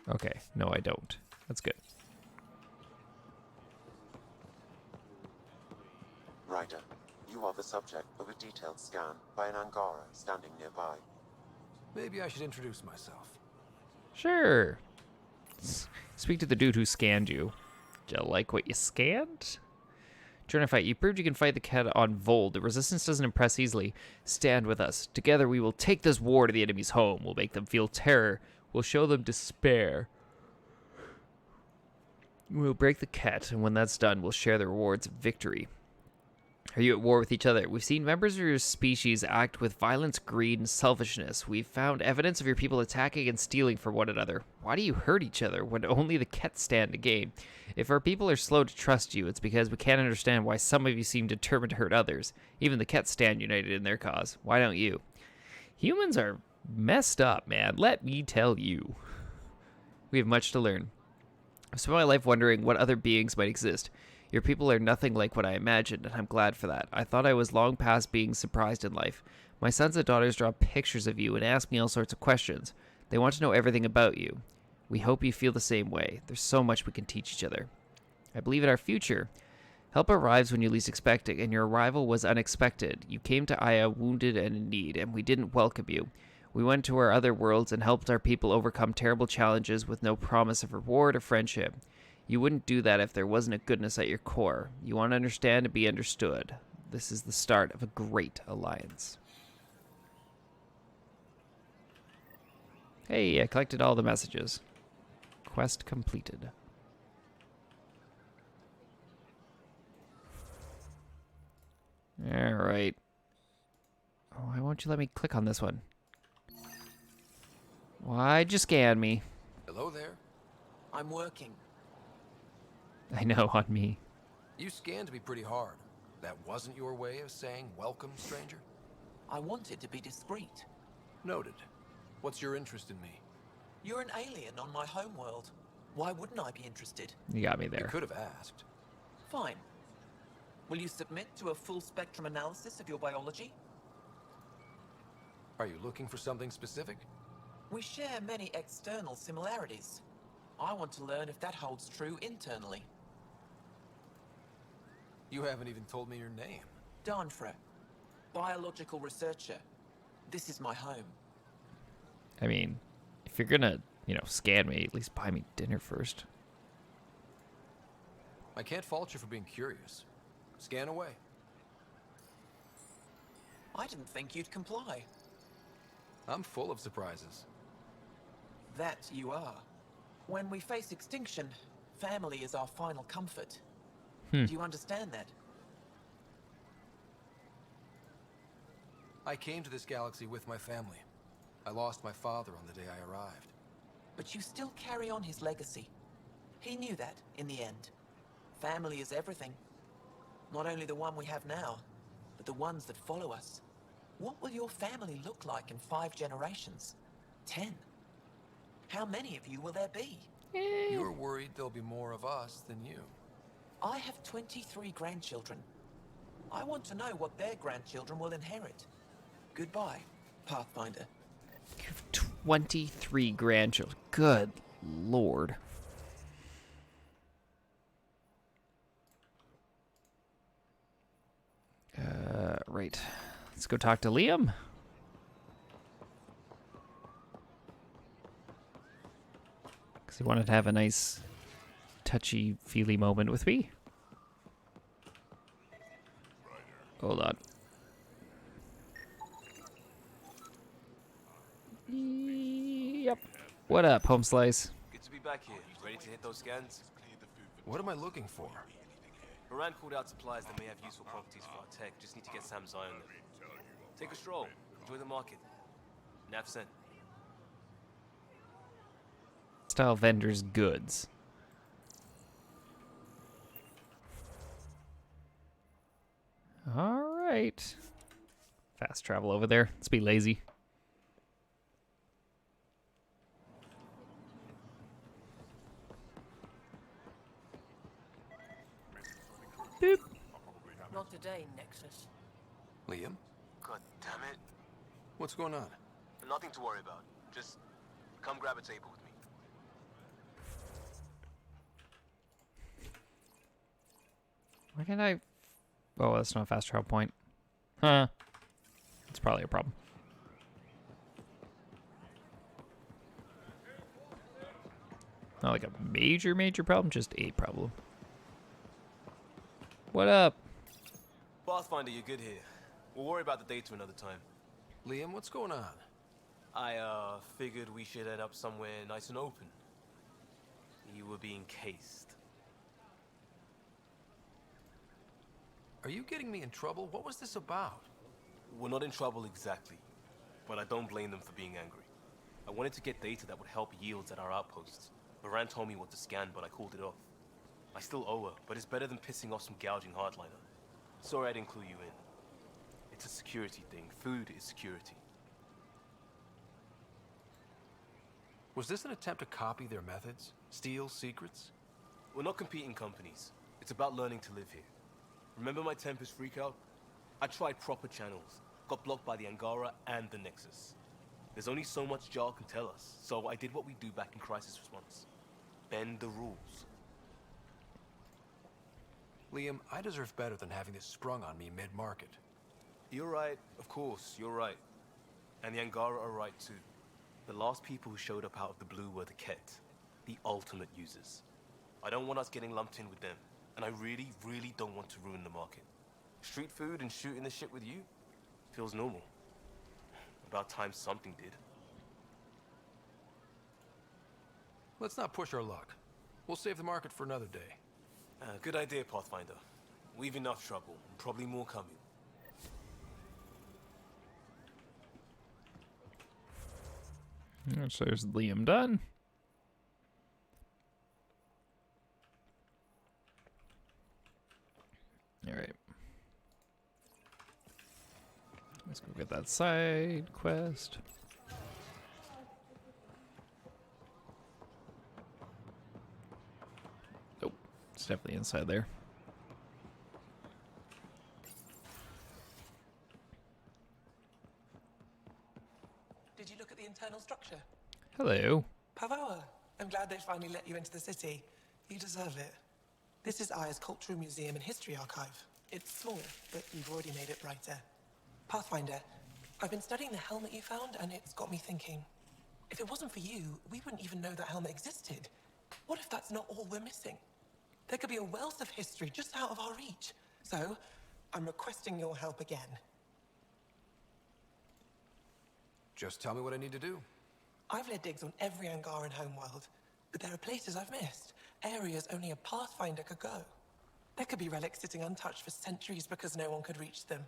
Okay, no I don't. That's good. Ryder, you are the subject of a detailed scan by an Angara standing nearby. Maybe I should introduce myself. Sure. Speak to the dude who scanned you. Do you like what you scanned? Trying to fight. You proved you can fight the Ket on Vold. The resistance doesn't impress easily. Stand with us. Together we will take this war to the enemy's home. We'll make them feel terror. We'll show them despair. We'll break the Ket, and when that's done, we'll share the rewards of victory. Are you at war with each other? We've seen members of your species act with violence, greed, and selfishness. We've found evidence of your people attacking and stealing from one another. Why do you hurt each other when only the Ket stand to gain? If our people are slow to trust you, it's because we can't understand why some of you seem determined to hurt others. Even the Ket stand united in their cause. Why don't you? Humans are messed up, man. Let me tell you. We have much to learn. I've spent my life wondering what other beings might exist. Your people are nothing like what I imagined, and I'm glad for that. I thought I was long past being surprised in life. My sons and daughters draw pictures of you and ask me all sorts of questions. They want to know everything about you. We hope you feel the same way. There's so much we can teach each other. I believe in our future. Help arrives when you least expect it, and your arrival was unexpected. You came to Aya wounded and in need, and we didn't welcome you. We went to our other worlds and helped our people overcome terrible challenges with no promise of reward or friendship. You wouldn't do that if there wasn't a goodness at your core. You want to understand and be understood. This is the start of a great alliance. Hey, I collected all the messages. Quest completed. Alright. Oh, why won't you let me click on this one? Why'd you scan me? Hello there. I'm working. I know, on me. You scanned me pretty hard. That wasn't your way of saying welcome, stranger? I wanted to be discreet. Noted. What's your interest in me? You're an alien on my homeworld. Why wouldn't I be interested? You got me there. You could have asked. Fine. Will you submit to a full spectrum analysis of your biology? Are you looking for something specific? We share many external similarities. I want to learn if that holds true internally. You haven't even told me your name. Danfra, biological researcher. This is my home. I mean, if you're gonna, scan me, at least buy me dinner first. I can't fault you for being curious. Scan away. I didn't think you'd comply. I'm full of surprises. That you are. When we face extinction, family is our final comfort. Do you understand that? I came to this galaxy with my family. I lost my father on the day I arrived. But you still carry on his legacy. He knew that, in the end. Family is everything. Not only the one we have now, but the ones that follow us. What will your family look like in 5 generations? 10? How many of you will there be? You're worried there'll be more of us than you. I have 23 grandchildren. I want to know what their grandchildren will inherit. Goodbye, Pathfinder. You have 23 grandchildren. Good lord. Right. Let's go talk to Liam. Because he wanted to have a nice touchy-feely moment with me. Hold on. Yep. What up, Home Slice? Good to be back here. Ready to hit those scans? What am I looking for? Moran called out supplies that may have useful properties for our tech. Just need to get Sam's eye on them. Take a stroll. Enjoy the market. Nav sent. Style vendors goods. All right. Fast travel over there. Let's be lazy. Boop. Not today, Nexus. Liam? God damn it. What's going on? Nothing to worry about. Just come grab a table with me. Why can't I... Oh, that's not a fast travel point. Huh. It's probably a problem. Not like a major problem, just a problem. What up? Pathfinder, you're good here. We'll worry about the data another time. Liam, what's going on? I, figured we should head up somewhere nice and open. You were being cased. Are you getting me in trouble? What was this about? We're not in trouble exactly, but I don't blame them for being angry. I wanted to get data that would help yields at our outposts. Moran told me what to scan, but I called it off. I still owe her, but it's better than pissing off some gouging hardliner. Sorry I didn't clue you in. It's a security thing. Food is security. Was this an attempt to copy their methods? Steal secrets? We're not competing companies. It's about learning to live here. Remember my Tempest freakout? I tried proper channels. Got blocked by the Angara and the Nexus. There's only so much Jarl can tell us, so I did what we do back in crisis response. Bend the rules. Liam, I deserve better than having this sprung on me mid-market. You're right, of course, you're right. And the Angara are right too. The last people who showed up out of the blue were the Ket, the ultimate users. I don't want us getting lumped in with them, and I really, really don't want to ruin the market. Street food and shooting the shit with you feels normal. About time something did. Let's not push our luck. We'll save the market for another day. Good idea, Pathfinder. We've enough trouble, and probably more coming. So there's Liam done. All right. Let's go get that side quest. Nope, it's definitely inside there. Did you look at the internal structure? Hello. Pavoa, I'm glad they finally let you into the city. You deserve it. This is Aya's Cultural Museum and History Archive. It's small, but you've already made it brighter. Pathfinder, I've been studying the helmet you found, and it's got me thinking. If it wasn't for you, we wouldn't even know that helmet existed. What if that's not all we're missing? There could be a wealth of history just out of our reach. So, I'm requesting your help again. Just tell me what I need to do. I've led digs on every Angaran homeworld, but there are places I've missed, areas only a Pathfinder could go. There could be relics sitting untouched for centuries because no one could reach them.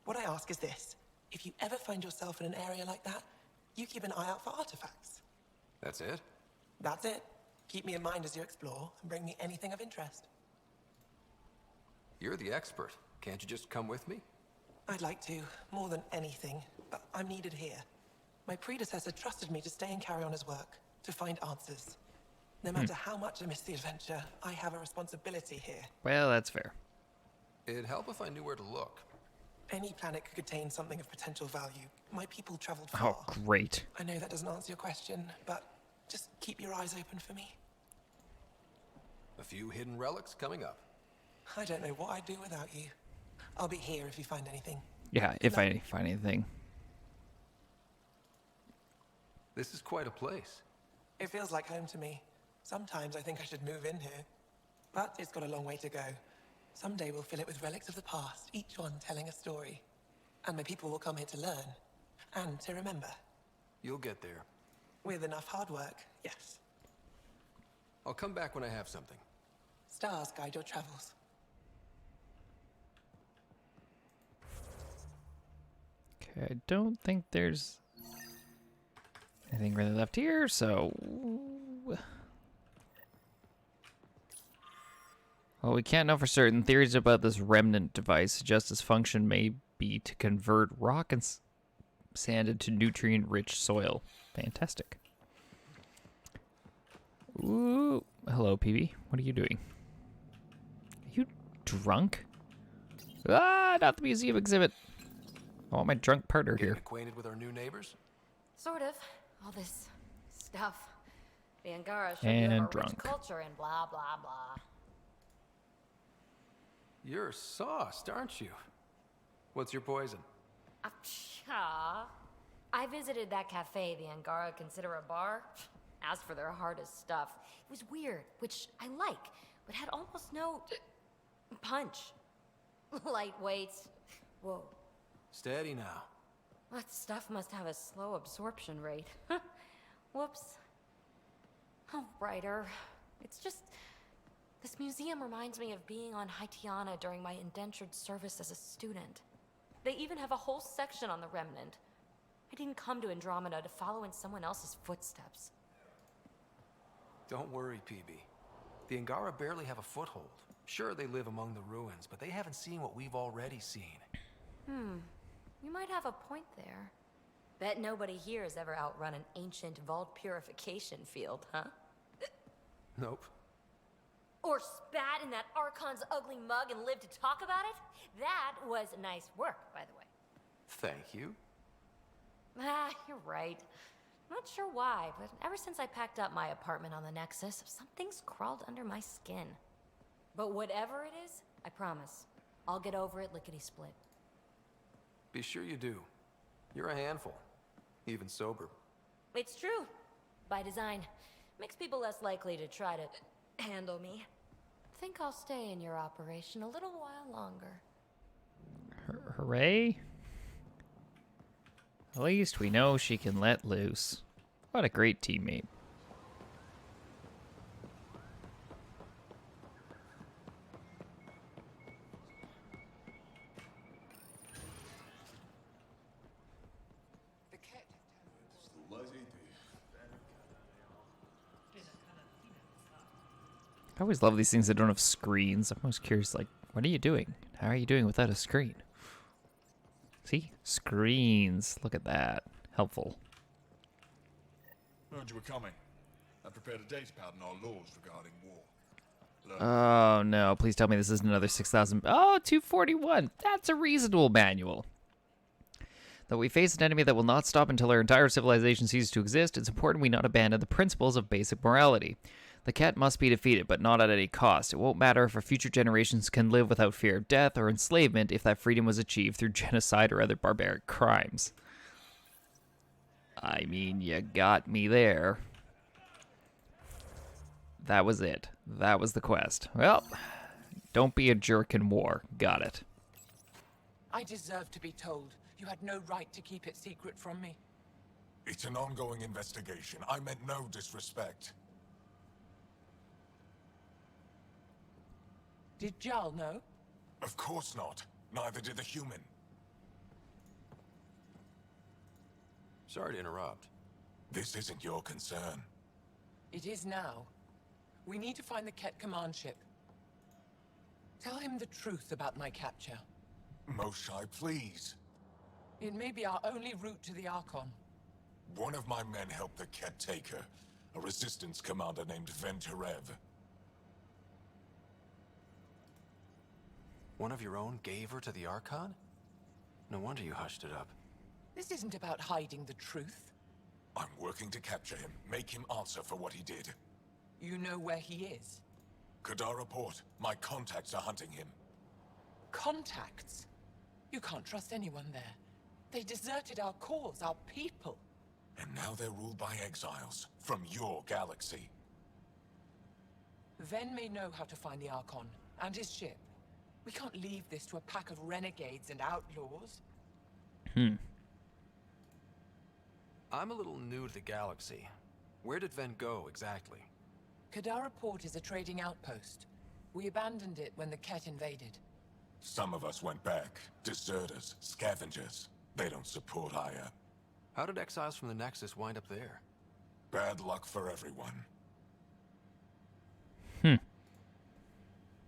What I ask is this: if you ever find yourself in an area like that, you keep an eye out for artifacts. That's it? That's it. Keep me in mind as you explore, and bring me anything of interest. You're the expert. Can't you just come with me? I'd like to, more than anything, but I'm needed here. My predecessor trusted me to stay and carry on his work, to find answers. No matter how much I miss the adventure, I have a responsibility here. Well, that's fair. It'd help if I knew where to look. Any planet could contain something of potential value. My people traveled far. Oh, great. I know that doesn't answer your question, but just keep your eyes open for me. A few hidden relics coming up. I don't know what I'd do without you. I'll be here if you find anything. Yeah, if I find anything. This is quite a place. It feels like home to me. Sometimes I think I should move in here. But it's got a long way to go. Someday we'll fill it with relics of the past, each one telling a story. And my people will come here to learn. And to remember. You'll get there. With enough hard work, yes. I'll come back when I have something. Stars guide your travels. Okay, I don't think there's anything really left here, so... Well, we can't know for certain. Theories about this remnant device suggest its function may be to convert rock and sand into nutrient-rich soil. Fantastic. Ooh. Hello, PB. What are you doing? Are you drunk? Ah, not the museum exhibit. I want my drunk partner Getting here. acquainted with our new neighbors? Sort of. All this stuff. The Angara should And have a drunk. rich culture and blah, blah, blah. You're sauced, aren't you? What's your poison? I visited that cafe the Angara consider a bar. Asked for their hardest stuff. It was weird, which I like, but had almost no punch. Lightweight. Whoa. Steady now. That stuff must have a slow absorption rate. Whoops. Oh, writer. It's just... This museum reminds me of being on Haitiana during my indentured service as a student. They even have a whole section on the Remnant. I didn't come to Andromeda to follow in someone else's footsteps. Don't worry, PB. The Angara barely have a foothold. Sure, they live among the ruins, but they haven't seen what we've already seen. You might have a point there. Bet nobody here has ever outrun an ancient vault purification field, huh? Nope. Or spat in that Archon's ugly mug and lived to talk about it? That was nice work, by the way. Thank you. You're right. Not sure why, but ever since I packed up my apartment on the Nexus, something's crawled under my skin. But whatever it is, I promise. I'll get over it lickety-split. Be sure you do. You're a handful, even sober. It's true. By design. Makes people less likely to try to handle me. Think I'll stay in your operation a little while longer. Hooray. At least we know she can let loose. What a great teammate. I always love these things that don't have screens. I'm always curious, like, what are you doing? How are you doing without a screen? See? Screens. Look at that. Helpful. Heard you were coming. I prepared a data pad on our laws regarding war. Oh, no. Please tell me this isn't another 6,000. Oh, 241. That's a reasonable manual. Though we face an enemy that will not stop until our entire civilization ceases to exist, it's important we not abandon the principles of basic morality. The Ket must be defeated, but not at any cost. It won't matter if our future generations can live without fear of death or enslavement if that freedom was achieved through genocide or other barbaric crimes. I mean, you got me there. That was it. That was the quest. Well, don't be a jerk in war. Got it. I deserve to be told. You had no right to keep it secret from me. It's an ongoing investigation. I meant no disrespect. Did Jarl know? Of course not. Neither did the human. Sorry to interrupt. This isn't your concern. It is now. We need to find the Ket command ship. Tell him the truth about my capture. Moshai, please. It may be our only route to the Archon. One of my men helped the Ket take her. A resistance commander named Venturev. One of your own gave her to the Archon? No wonder you hushed it up. This isn't about hiding the truth. I'm working to capture him, make him answer for what he did. You know where he is? Kadara Port. My contacts are hunting him. Contacts? You can't trust anyone there. They deserted our cause, our people. And now they're ruled by exiles from your galaxy. Ven may know how to find the Archon and his ship. We can't leave this to a pack of renegades and outlaws. I'm a little new to the galaxy. Where did Ven go, exactly? Kadara Port is a trading outpost. We abandoned it when the Ket invaded. Some of us went back. Deserters, scavengers. They don't support Aya. How did exiles from the Nexus wind up there? Bad luck for everyone.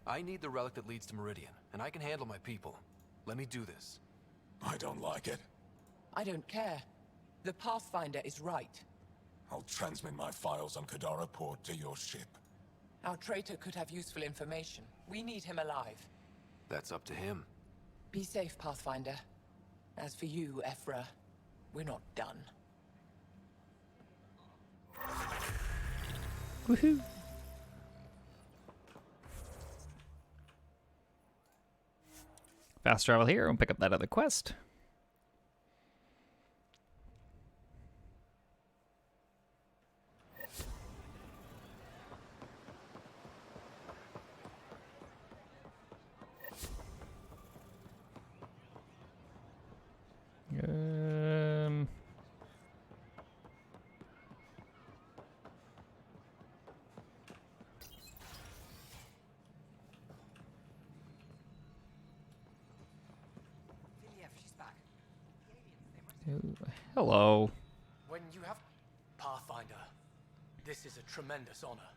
I need the relic that leads to Meridian, and I can handle my people. Let me do this. I don't like it. I don't care. The Pathfinder is right. I'll transmit my files on Kadara Port to your ship. Our traitor could have useful information. We need him alive. That's up to him. Be safe, Pathfinder. As for you, Ephra, we're not done. Woohoo! Fast travel here and pick up that other quest. Hello. When you have Pathfinder, this is a tremendous honor.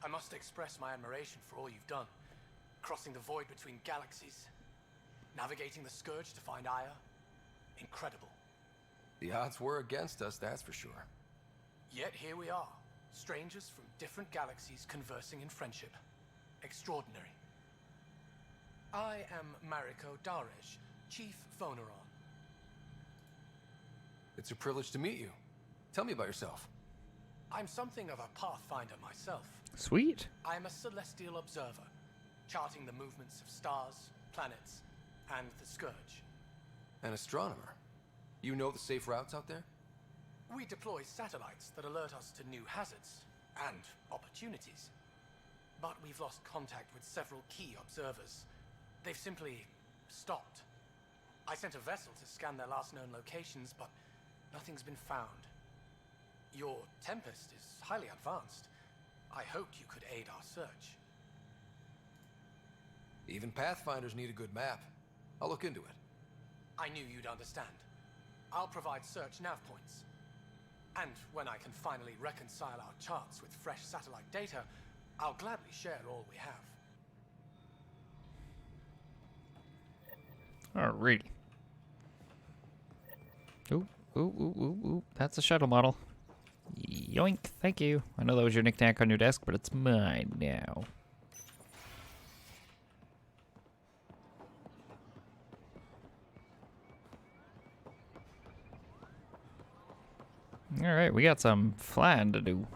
I must express my admiration for all you've done. Crossing the void between galaxies, navigating the Scourge to find Aya. Incredible. The odds were against us, that's for sure. Yet here we are, strangers from different galaxies conversing in friendship. Extraordinary. I am Mariko Daresh, Chief Phoneron. It's a privilege to meet you. Tell me about yourself. I'm something of a Pathfinder myself. Sweet. I am a celestial observer, charting the movements of stars, planets, and the Scourge. An astronomer? You know the safe routes out there? We deploy satellites that alert us to new hazards and opportunities. But we've lost contact with several key observers. They've simply stopped. I sent a vessel to scan their last known locations, but nothing's been found. Your Tempest is highly advanced. I hoped you could aid our search. Even Pathfinders need a good map. I'll look into it. I knew you'd understand. I'll provide search nav points. And when I can finally reconcile our charts with fresh satellite data, I'll gladly share all we have. Alrighty. Ooh, ooh, ooh, ooh, ooh. That's a shuttle model. Yoink, thank you. I know that was your knick-knack on your desk, but it's mine now. Alright, we got some flying to do.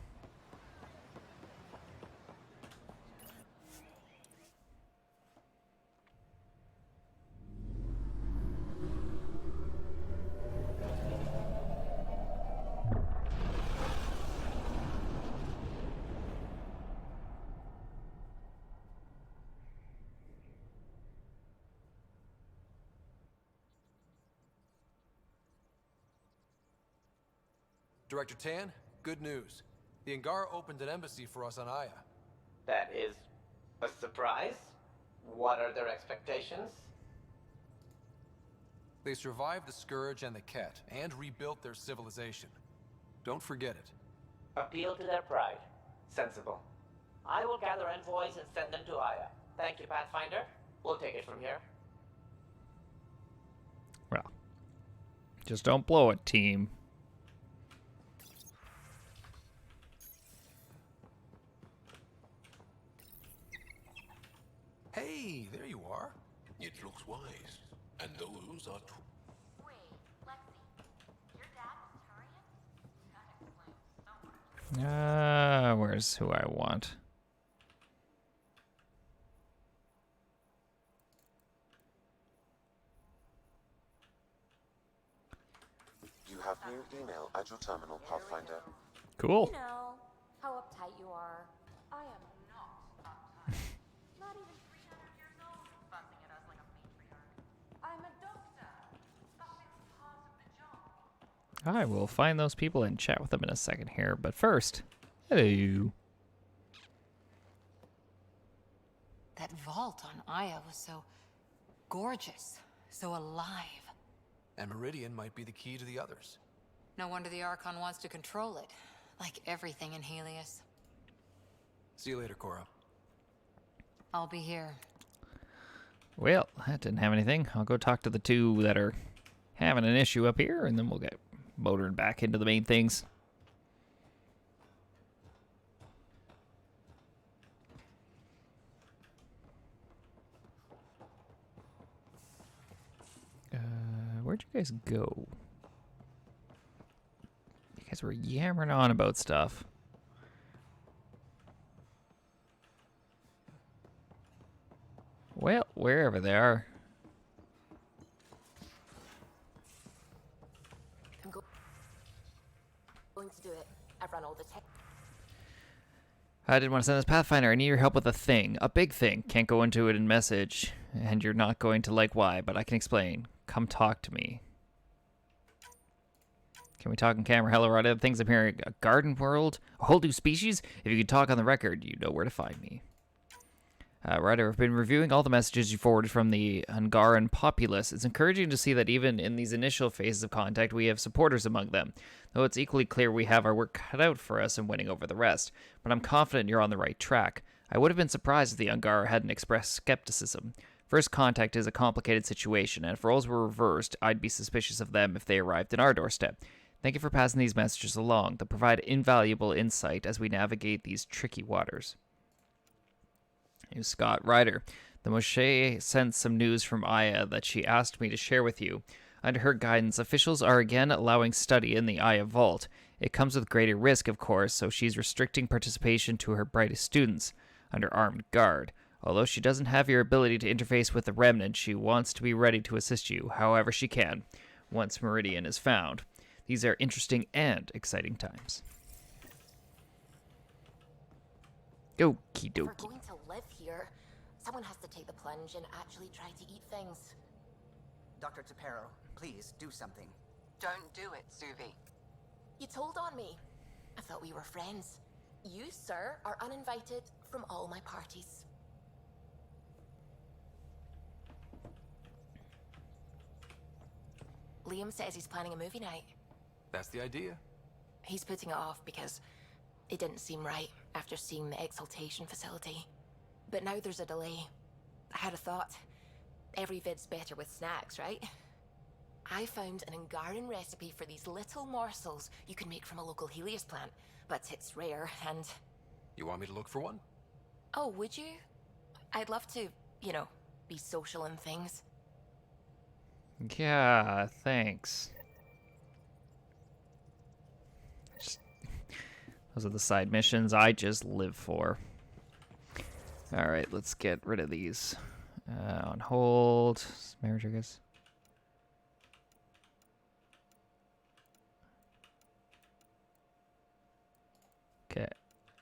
Director Tan, good news. The Angara opened an embassy for us on Aya. That is a surprise? What are their expectations? They survived the Scourge and the Ket, and rebuilt their civilization. Don't forget it. Appeal to their pride. Sensible. I will gather envoys and send them to Aya. Thank you, Pathfinder. We'll take it from here. Well, just don't blow it, team. Hey, there you are. It looks wise. And those are Wait, Lexi, your dad was Turian? That explains so much. Where's who I want? You have new email at your terminal, Pathfinder. Cool. You know how uptight you are. I am not uptight. Not even 300 years old, fussing at us like a matriarch. I'm a doctor. That is part of the job. I will find those people and chat with them in a second here, but first, hello. That vault on Aya was so gorgeous, so alive. And Meridian might be the key to the others. No wonder the Archon wants to control it, like everything in Helios. See you later, Cora. I'll be here. Well, that didn't have anything. I'll go talk to the two that are having an issue up here, and then we'll get motoring back into the main things. Where'd you guys go? You guys were yammering on about stuff. Well, wherever they are. I'm going to do it. I've run all the tech. I didn't want to send this Pathfinder. I need your help with a thing. A big thing. Can't go into it in message. And you're not going to like why, but I can explain. Come talk to me. Can we talk on camera? Hello, right? Other things I'm hearing. A garden world? A whole new species? If you could talk on the record, you know where to find me. Ryder, I've been reviewing all the messages you forwarded from the Angaran populace. It's encouraging to see that even in these initial phases of contact, we have supporters among them. Though it's equally clear we have our work cut out for us in winning over the rest. But I'm confident you're on the right track. I would have been surprised if the Angara hadn't expressed skepticism. First contact is a complicated situation, and if roles were reversed, I'd be suspicious of them if they arrived in our doorstep. Thank you for passing these messages along. They'll provide invaluable insight as we navigate these tricky waters. Here's Scott Ryder. The Moshe sent some news from Aya that she asked me to share with you. Under her guidance, officials are again allowing study in the Aya Vault. It comes with greater risk, of course, so she's restricting participation to her brightest students under armed guard. Although she doesn't have your ability to interface with the Remnant, she wants to be ready to assist you however she can once Meridian is found. These are interesting and exciting times. Okie If we're dokie. going to live here, someone has to take the plunge and actually try to eat things. Dr. Tapero, please do something. Don't do it, Suvi. You told on me. I thought we were friends. You, sir, are uninvited from all my parties. Liam says he's planning a movie night. That's the idea. He's putting it off because it didn't seem right after seeing the exaltation facility. But now there's a delay. I had a thought. Every vid's better with snacks, right? I found an Angaran recipe for these little morsels you can make from a local Helios plant, but it's rare and... You want me to look for one? Oh, would you? I'd love to, you know, be social and things. Yeah, thanks. Those are the side missions I just live for. Alright, let's get rid of these. On hold. Marriage, I guess. Okay,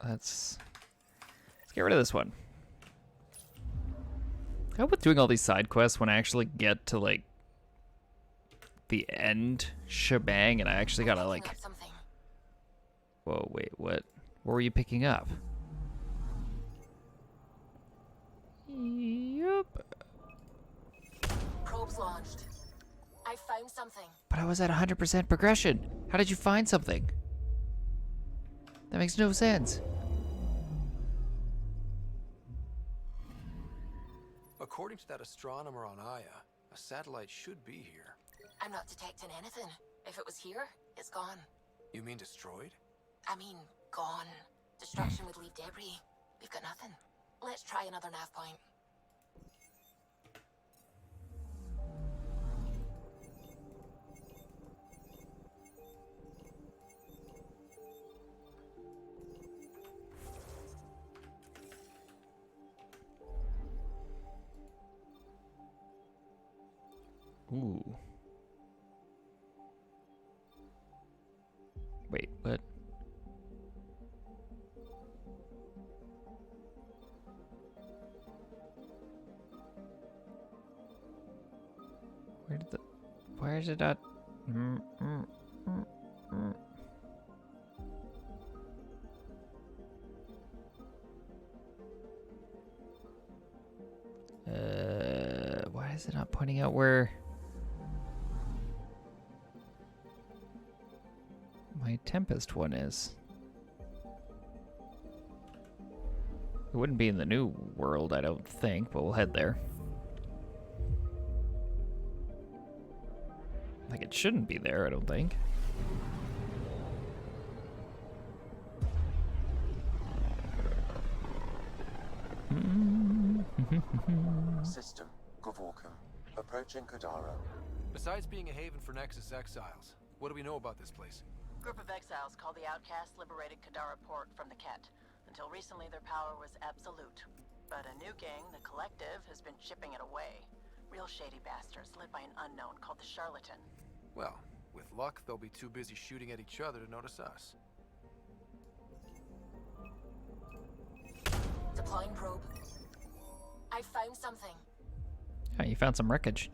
let's get rid of this one. How about doing all these side quests when I actually get to, like, the end shebang and I actually gotta, like... Whoa, wait, what? What were you picking up? Yup. Probe's launched. I found something. But I was at 100% progression. How did you find something? That makes no sense. According to that astronomer on Aya, a satellite should be here. I'm not detecting anything. If it was here, it's gone. You mean destroyed? I mean, gone. Destruction would leave debris. We've got nothing. Let's try another nav point. Ooh. Wait, what? Where is it at? Why is it not pointing out where my Tempest one is? It wouldn't be in the new world, I don't think, but we'll head there. Like, it shouldn't be there, I don't think. System, Gavorkum. Approaching Kadara. Besides being a haven for Nexus exiles, what do we know about this place? Group of exiles called the Outcasts liberated Kadara Port from the Ket. Until recently, their power was absolute. But a new gang, the Collective, has been chipping it away. Real shady bastards led by an unknown called the Charlatan. Well, with luck, they'll be too busy shooting at each other to notice us. Deploying probe. I found something. Oh, you found some wreckage.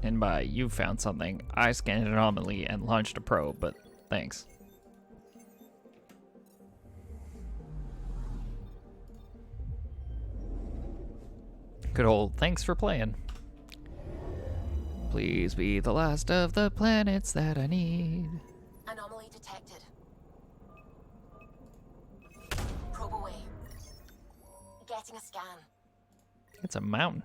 And by you found something, I scanned an anomaly and launched a probe, but thanks. Good old thanks for playing. Please be the last of the planets that I need. Anomaly detected. Probe away. Getting a scan. It's a mountain.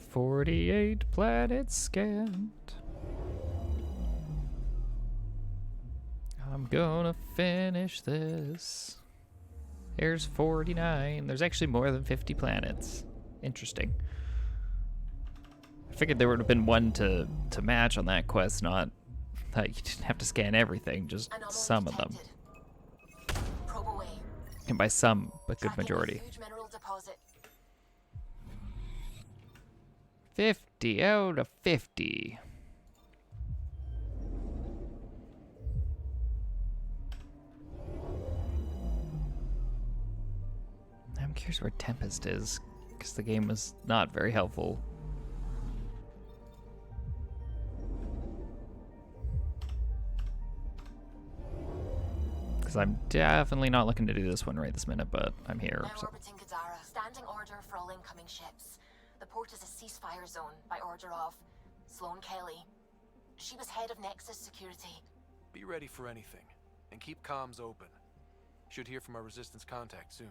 "48 planets scanned. I'm gonna finish this." There's 49. There's actually more than 50 planets. Interesting. I figured there would have been one to match on that quest, not that you didn't have to scan everything, just some of them. And by some, a good majority. 50 out of 50. I'm curious where Tempest is, because the game was not very helpful. Because I'm definitely not looking to do this one right this minute, but I'm here. Now So. orbiting Kadara. Standing order for all incoming ships. The port is a ceasefire zone by order of Sloane Kelly. She was head of Nexus Security. Be ready for anything, and keep comms open. Should hear from our Resistance contact soon.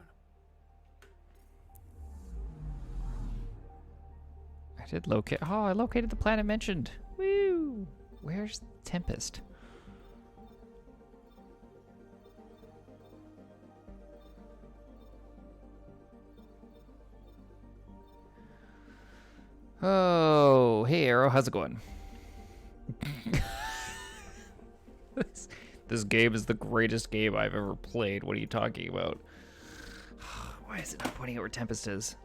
I did locate. Oh, I located the planet mentioned. Woo! Where's Tempest? Oh, hey Arrow, how's it going? This game is the greatest game I've ever played. What are you talking about? Why is it not pointing out where Tempest is?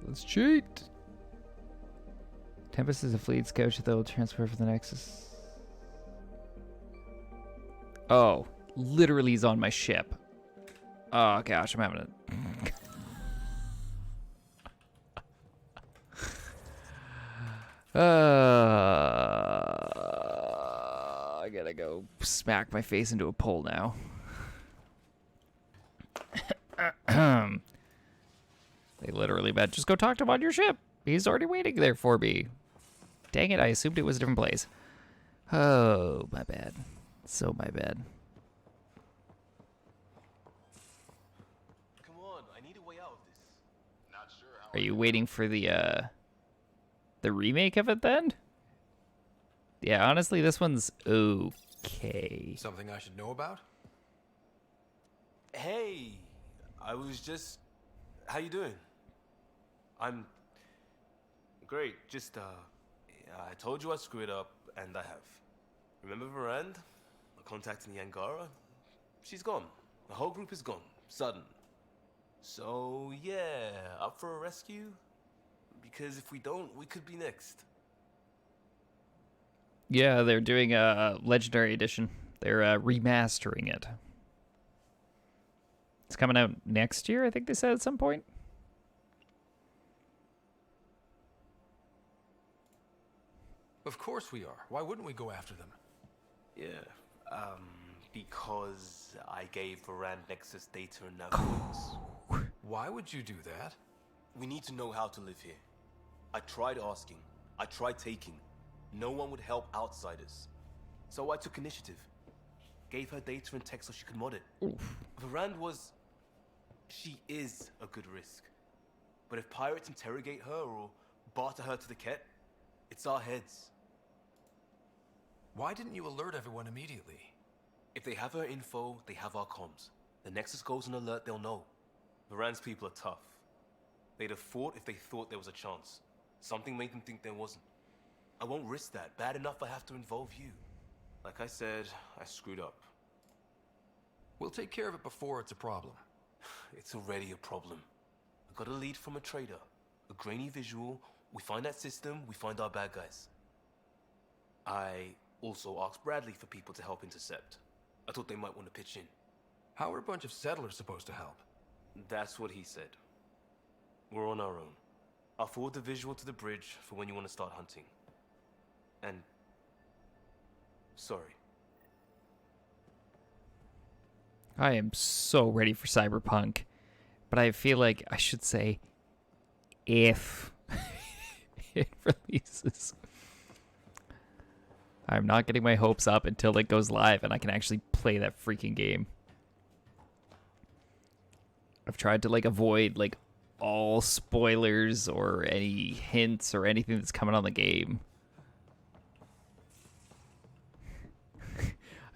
Let's cheat. Tempest is a fleet scout that will transfer for the Nexus. Oh, literally he's on my ship. Oh gosh, I'm having it. I gotta go smack my face into a pole now. They literally bet, just go talk to him on your ship. He's already waiting there for me. Dang it, I assumed it was a different place. Oh, my bad. So my bad. Come on, I need a way out of this. Not sure how. Are you waiting for the remake of it then? Yeah, honestly, this one's okay. Something I should know about? Hey, I was just... How you doing? I'm... Great, just, I told you I screwed up, and I have. Remember Varand? The contact in the Angara? She's gone. The whole group is gone. Sudden. So, yeah, up for a rescue? Because if we don't, we could be next. Yeah, they're doing a Legendary Edition. They're remastering it. It's coming out next year, I think they said at some point. Of course we are. Why wouldn't we go after them? Yeah, because I gave Varand Nexus data and navigations. Why would you do that? We need to know how to live here. I tried asking. I tried taking. No one would help outsiders. So I took initiative. Gave her data and tech so she could mod it. Varand was... She is a good risk. But if pirates interrogate her or barter her to the Ket, it's our heads. Why didn't you alert everyone immediately? If they have her info, they have our comms. The Nexus goes on alert, they'll know. Varand's people are tough. They'd have fought if they thought there was a chance. Something made them think there wasn't. I won't risk that. Bad enough I have to involve you. Like I said, I screwed up. We'll take care of it before it's a problem. It's already a problem. I got a lead from a trader. A grainy visual. We find that system, we find our bad guys. I also asked Bradley for people to help intercept. I thought they might want to pitch in. How are a bunch of settlers supposed to help? That's what he said. We're on our own. I'll forward the visual to the bridge for when you want to start hunting. And... sorry. I am so ready for Cyberpunk, but I feel like I should say if it releases. I'm not getting my hopes up until it goes live and I can actually play that freaking game. I've tried to avoid all spoilers or any hints or anything that's coming on the game.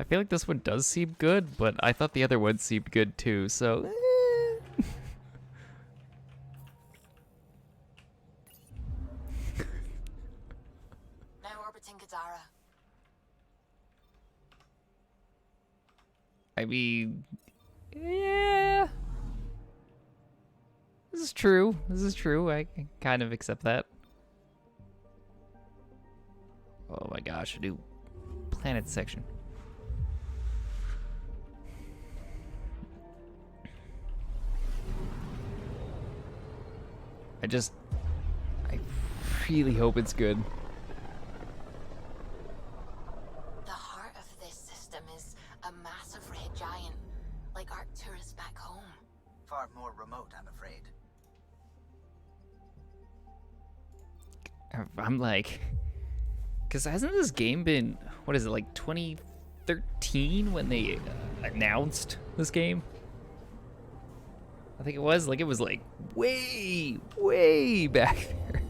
I feel like this one does seem good, but I thought the other one seemed good too, so... Now orbiting Kadara. I mean... Yeah... This is true. This is true. I can kind of accept that. Oh my gosh, a new planet section. I really hope it's good. The heart of this system is a massive red giant, like Arcturus back home. Far more remote, I'm afraid. I'm like... Because hasn't this game been... What is it, like 2013 when they announced this game? I think it was like way, way back there.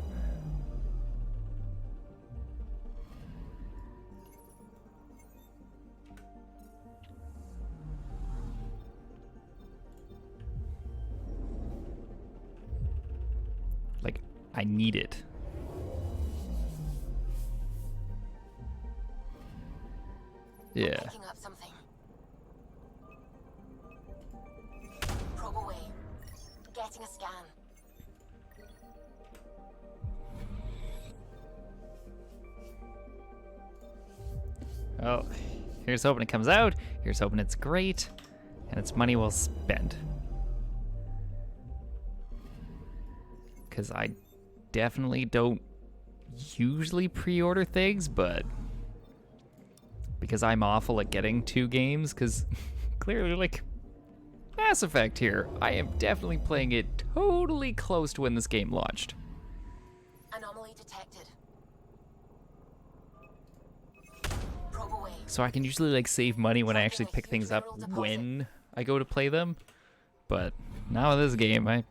Like, I need it. Yeah. Picking up something. Probe away. Getting a scan. Oh, here's hoping it comes out. Here's hoping it's great. And it's money well spent. Because I definitely don't usually pre-order things, but... Because I'm awful at getting 2 games, because clearly, like, Mass Effect here. I am definitely playing it totally close to when this game launched. Anomaly detected. Probe away. So I can usually, like, save money when I actually pick things up when I go to play them. But now with this game, I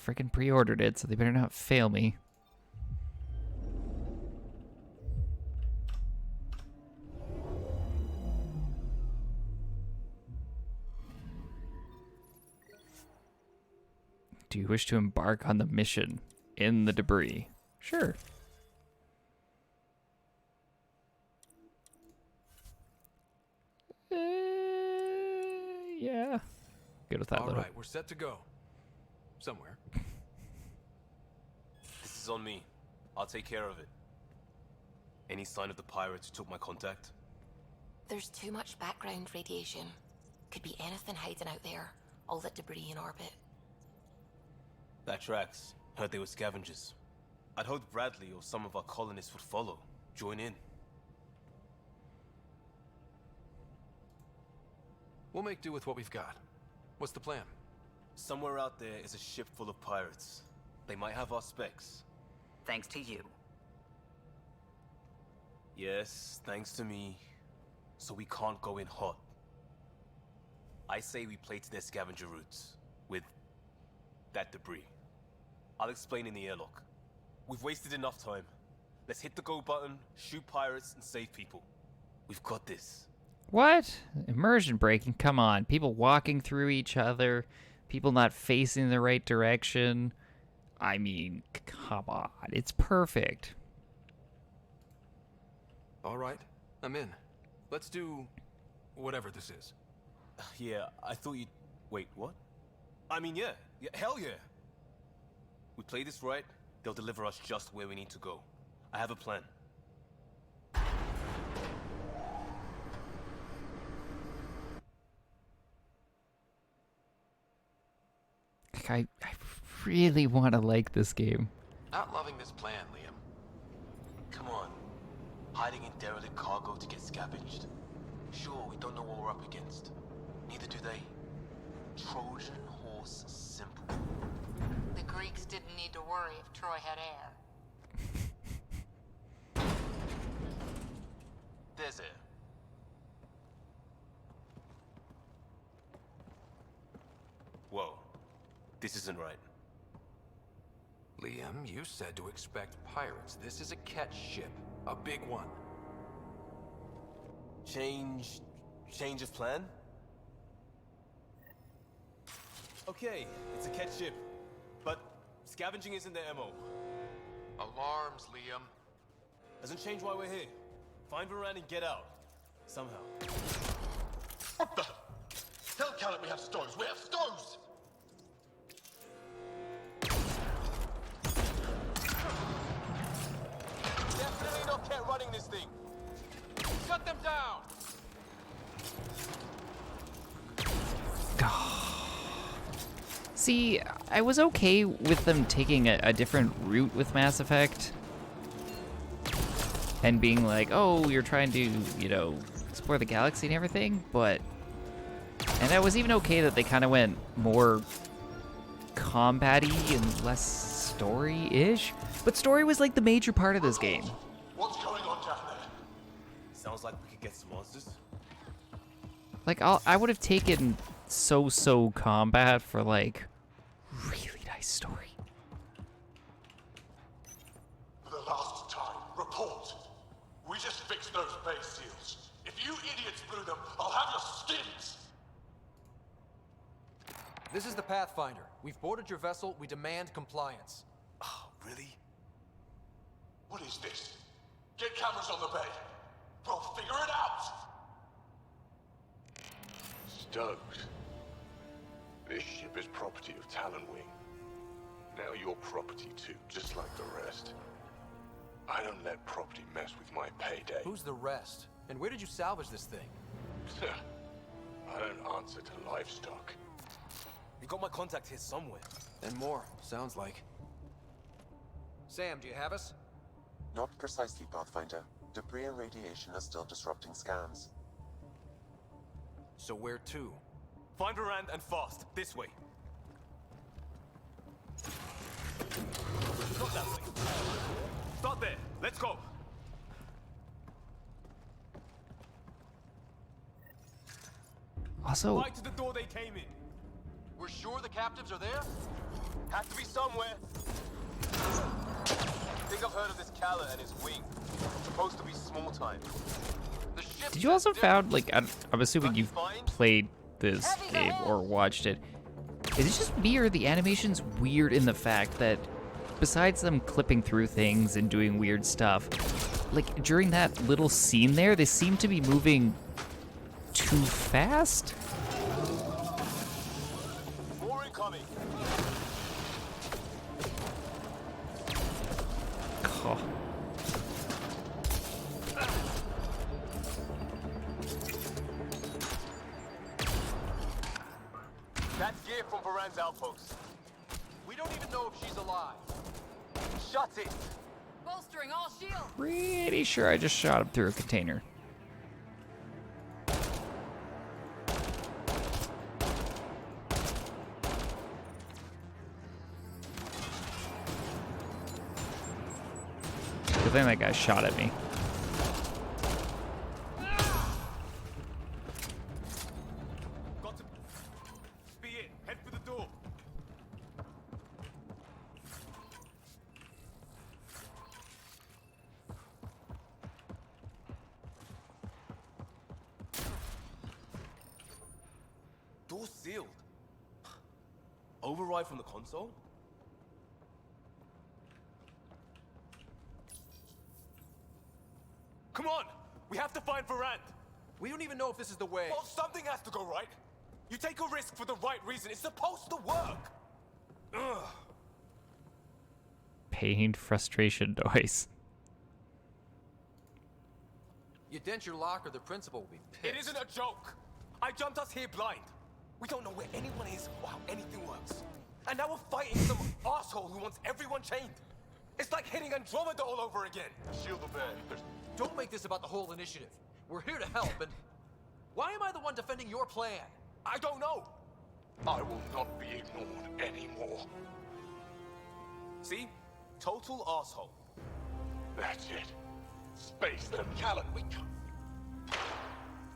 freaking pre-ordered it, so they better not fail me. Do you wish to embark on the mission in the debris? Sure. Yeah. Good with that. All little. right, we're set to go. Somewhere. This is on me. I'll take care of it. Any sign of the pirates who took my contact? There's too much background radiation. Could be anything hiding out there. All that debris in orbit. That tracks. Heard they were scavengers. I'd hoped Bradley or some of our colonists would follow. Join in. We'll make do with what we've got. What's the plan? Somewhere out there is a ship full of pirates. They might have our specs. Thanks to you. Yes, thanks to me. So we can't go in hot. I say we play to their scavenger routes. With that debris. I'll explain in the airlock. We've wasted enough time. Let's hit the go button, shoot pirates, and save people. We've got this. What? Immersion breaking? Come on. People walking through each other. People not facing the right direction. I mean, come on. It's perfect. All right, I'm in. Let's do whatever this is. Yeah, I thought you'd... Wait, what? I mean, yeah. Hell yeah. We play this right, they'll deliver us just where we need to go. I have a plan. I really want to like this game. Not loving this plan, Liam. Come on. Hiding in derelict cargo to get scavenged. Sure, we don't know what we're up against. Neither do they. Trojan horse simple. The Greeks didn't need to worry if Troy had air. There's air. Whoa. This isn't right. Liam, you said to expect pirates. This is a catch ship. A big one. Change Change of plan? Okay, it's a Ket ship, but scavenging isn't their MO. Alarms, Liam. Doesn't change why we're here. Find Varan and get out. Somehow. What the? Tell Callan we have stoves. We have stoves! Definitely not Ket running this thing. Shut them down! See, I was okay with them taking a different route with Mass Effect. And being like, oh, you're trying to, you know, explore the galaxy and everything, but... And I was even okay that they kind of went more combat-y and less story-ish. But story was like the major part of this game. What's going on down there? Sounds like we could get some monsters. Like, I would have taken so combat for, like, really nice story. For the last time, report. We just fixed those base seals. If you idiots blew them, I'll have your skins! This is the Pathfinder. We've boarded your vessel. We demand compliance. Oh, really? What is this? Get cameras on the bay. We'll figure it out! Stoked. This ship is property of Talonwing. Now you're property too, just like the rest. I don't let property mess with my payday. Who's the rest? And where did you salvage this thing? I don't answer to livestock. You got my contact here somewhere. And more, sounds like. Sam, do you have us? Not precisely, Pathfinder. Debris and radiation are still disrupting scans. So where to? Find Varan and fast. This way. Not that way. Start there. Let's go. Also, Right to the door they came in. We're sure the captives are there? Has to be somewhere. Think I've heard of this Callan and his wing. It's supposed to be small time. The ship did you also found, like, I'm assuming you've played this game or watched it. Is it just me or the animation's weird in the fact that besides them clipping through things and doing weird stuff, like during that little scene there, they seem to be moving too fast? More incoming. Oh. That's gear from Varan's outpost. We don't even know if she's alive. Shut it. Bolstering all shields. Pretty sure I just shot him through a container. Good thing that guy shot at me. Got to be it. Head for the door. Door sealed. Override from the console? Come on! We have to find Varan! We don't even know if this is the way. Well, something has to go right. You take a risk for the right reason. It's supposed to work. Ugh. Pain, frustration noise. You dent your locker, the principal will be pissed. It isn't a joke. I jumped us here blind. We don't know where anyone is or how anything works. And now we're fighting some asshole who wants everyone chained. It's like hitting Andromeda all over again. Shield the bed. Don't make this about the whole initiative. We're here to help, and why am I the one defending your plan? I don't know. I will not be ignored anymore. See? Total asshole. That's it. Space them, Callan. We can't.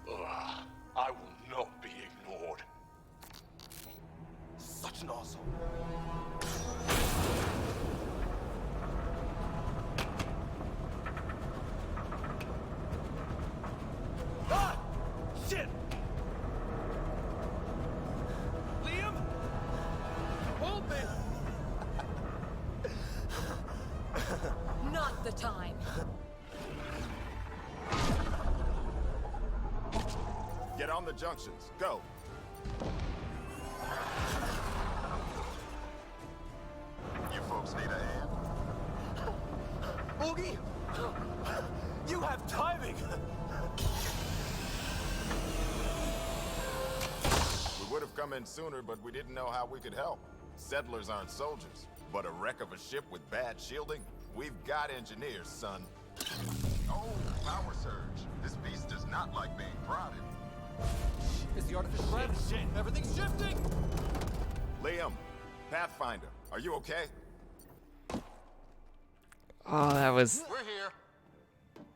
Ugh. I will not be ignored. Such an asshole. Ah! Shit! not the time. Get on the junctions. Go. You folks need a hand? Augie! You have timing! We would have come in sooner, but we didn't know how we could help. Settlers aren't soldiers, but a wreck of a ship with bad shielding? We've got engineers, son. Oh, power surge. This beast does not like being prodded. It's the artificial gravity. Shit. Everything's shifting! Liam, Pathfinder, are you okay? Oh, that was We're here,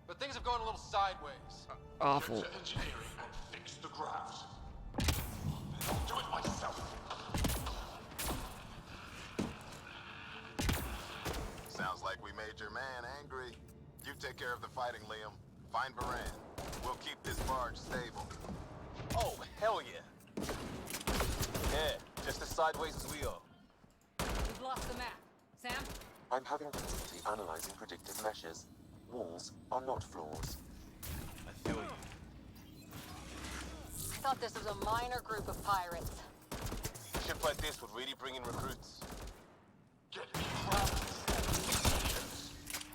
but things have gone a little sideways. awful. Get to engineering and fix the graphs. I'll do it myself. Sounds like we made your man angry. You take care of the fighting, Liam. Find Varan. We'll keep this barge stable. Oh, hell yeah. Yeah, just as sideways as we are. We've lost the map. Sam? I'm having difficulty analyzing predictive meshes. Walls are not floors. I feel you. I thought this was a minor group of pirates. A ship like this would really bring in recruits. Get graphs.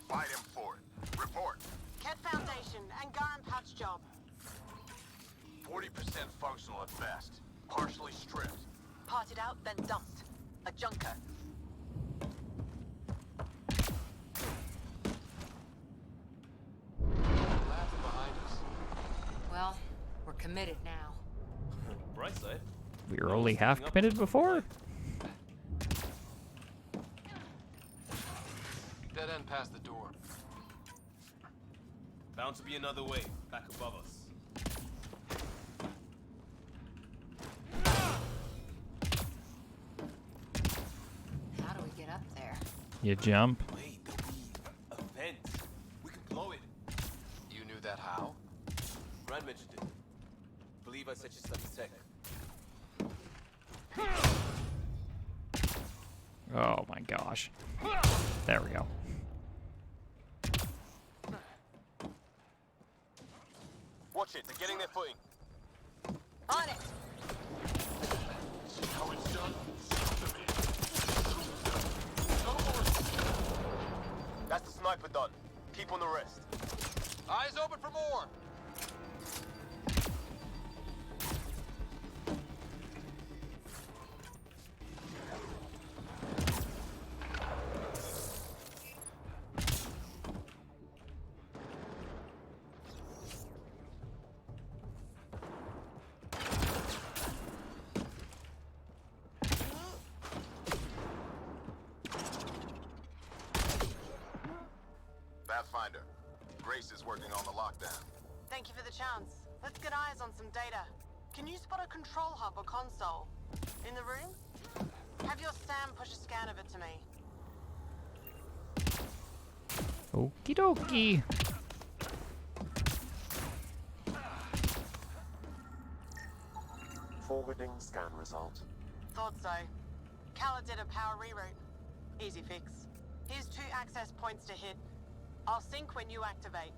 Fight him for it. Report. Ket Foundation, Angaran patch job. 40% functional at best. Partially stripped. Parted out, then dumped. A junker. Lab's behind us. Well, we're committed now. Bright side. We were only half committed before. Dead end past the door. Bound to be another way, back above us. How do we get up there? You jump. Wait, there'll be a vent. We can blow it. You knew that how? Rand mentioned it. Believe I said you study tech. Oh my gosh. There we go. Watch it, they're getting their footing. On it! See how it's done? That's the sniper done. Keep on the rest. Eyes open for more! Pathfinder, Grace is working on the lockdown. Thank you for the chance. Let's get eyes on some data. Can you spot a control hub or console? In the room? Have your Sam push a scan of it to me. Okie dokie. Forwarding scan result. Thought so. Kala did a power reroute. Easy fix. Here's 2 access points to hit. I'll sync when you activate.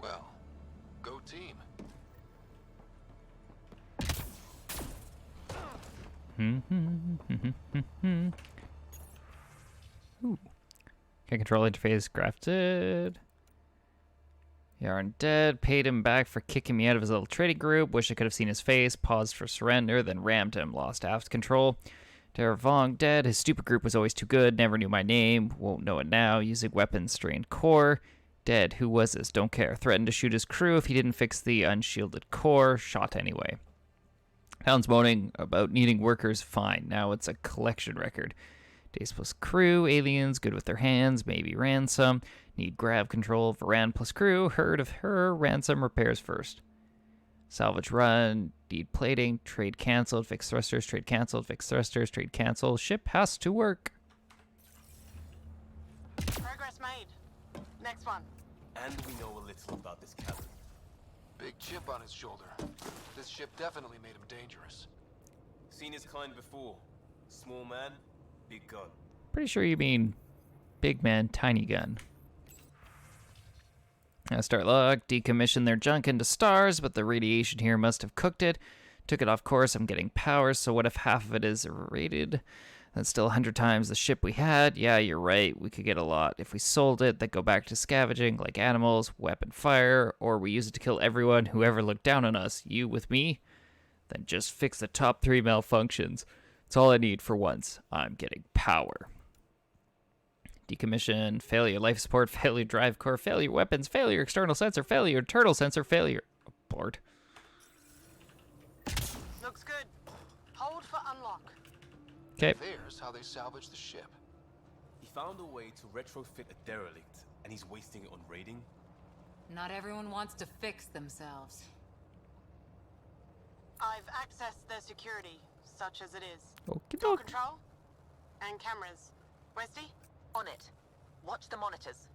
Well, go team. Ooh. Okay, control interface crafted. Yarn dead. Paid him back for kicking me out of his little trading group. Wish I could have seen his face. Paused for surrender, then rammed him. Lost aft control. Deravong dead. His stupid group was always too good. Never knew my name. Won't know it now. Using weapons strained core. Dead. Who was this? Don't care. Threatened to shoot his crew if he didn't fix the unshielded core. Shot anyway. Hounds moaning about needing workers. Fine. Now it's a collection record. Days plus crew. Aliens. Good with their hands. Maybe ransom. Need grav control. Varan plus crew. Heard of her. Ransom repairs first. Salvage run. Need plating. Trade canceled. Fix thrusters. Trade canceled. Fix thrusters. Trade canceled. Ship has to work. Progress made. Next one. And we know a little about this captain. Big chip on his shoulder. This ship definitely made him dangerous. Seen his kind before. Small man, big gun. Pretty sure you mean big man, tiny gun. Start log, decommissioned their junk into stars, but the radiation here must have cooked it. Took it off course, I'm getting power, so what if half of it is irradiated? That's still 100 times the ship we had. Yeah, you're right, we could get a lot. If we sold it, then go back to scavenging, like animals, weapon fire, or we use it to kill everyone who ever looked down on us. You with me? Then just fix the top 3 malfunctions. It's all I need for once. I'm getting power. Decommission, failure life support, failure drive core, failure weapons, failure external sensor, failure internal sensor, failure abort. Looks good. Hold for unlock. Okay. There's how they salvage the ship. He found a way to retrofit a derelict, and he's wasting it on raiding? Not everyone wants to fix themselves. I've accessed their security, such as it is. Okie Door doke. control and cameras. Westy? On it. Watch the monitors.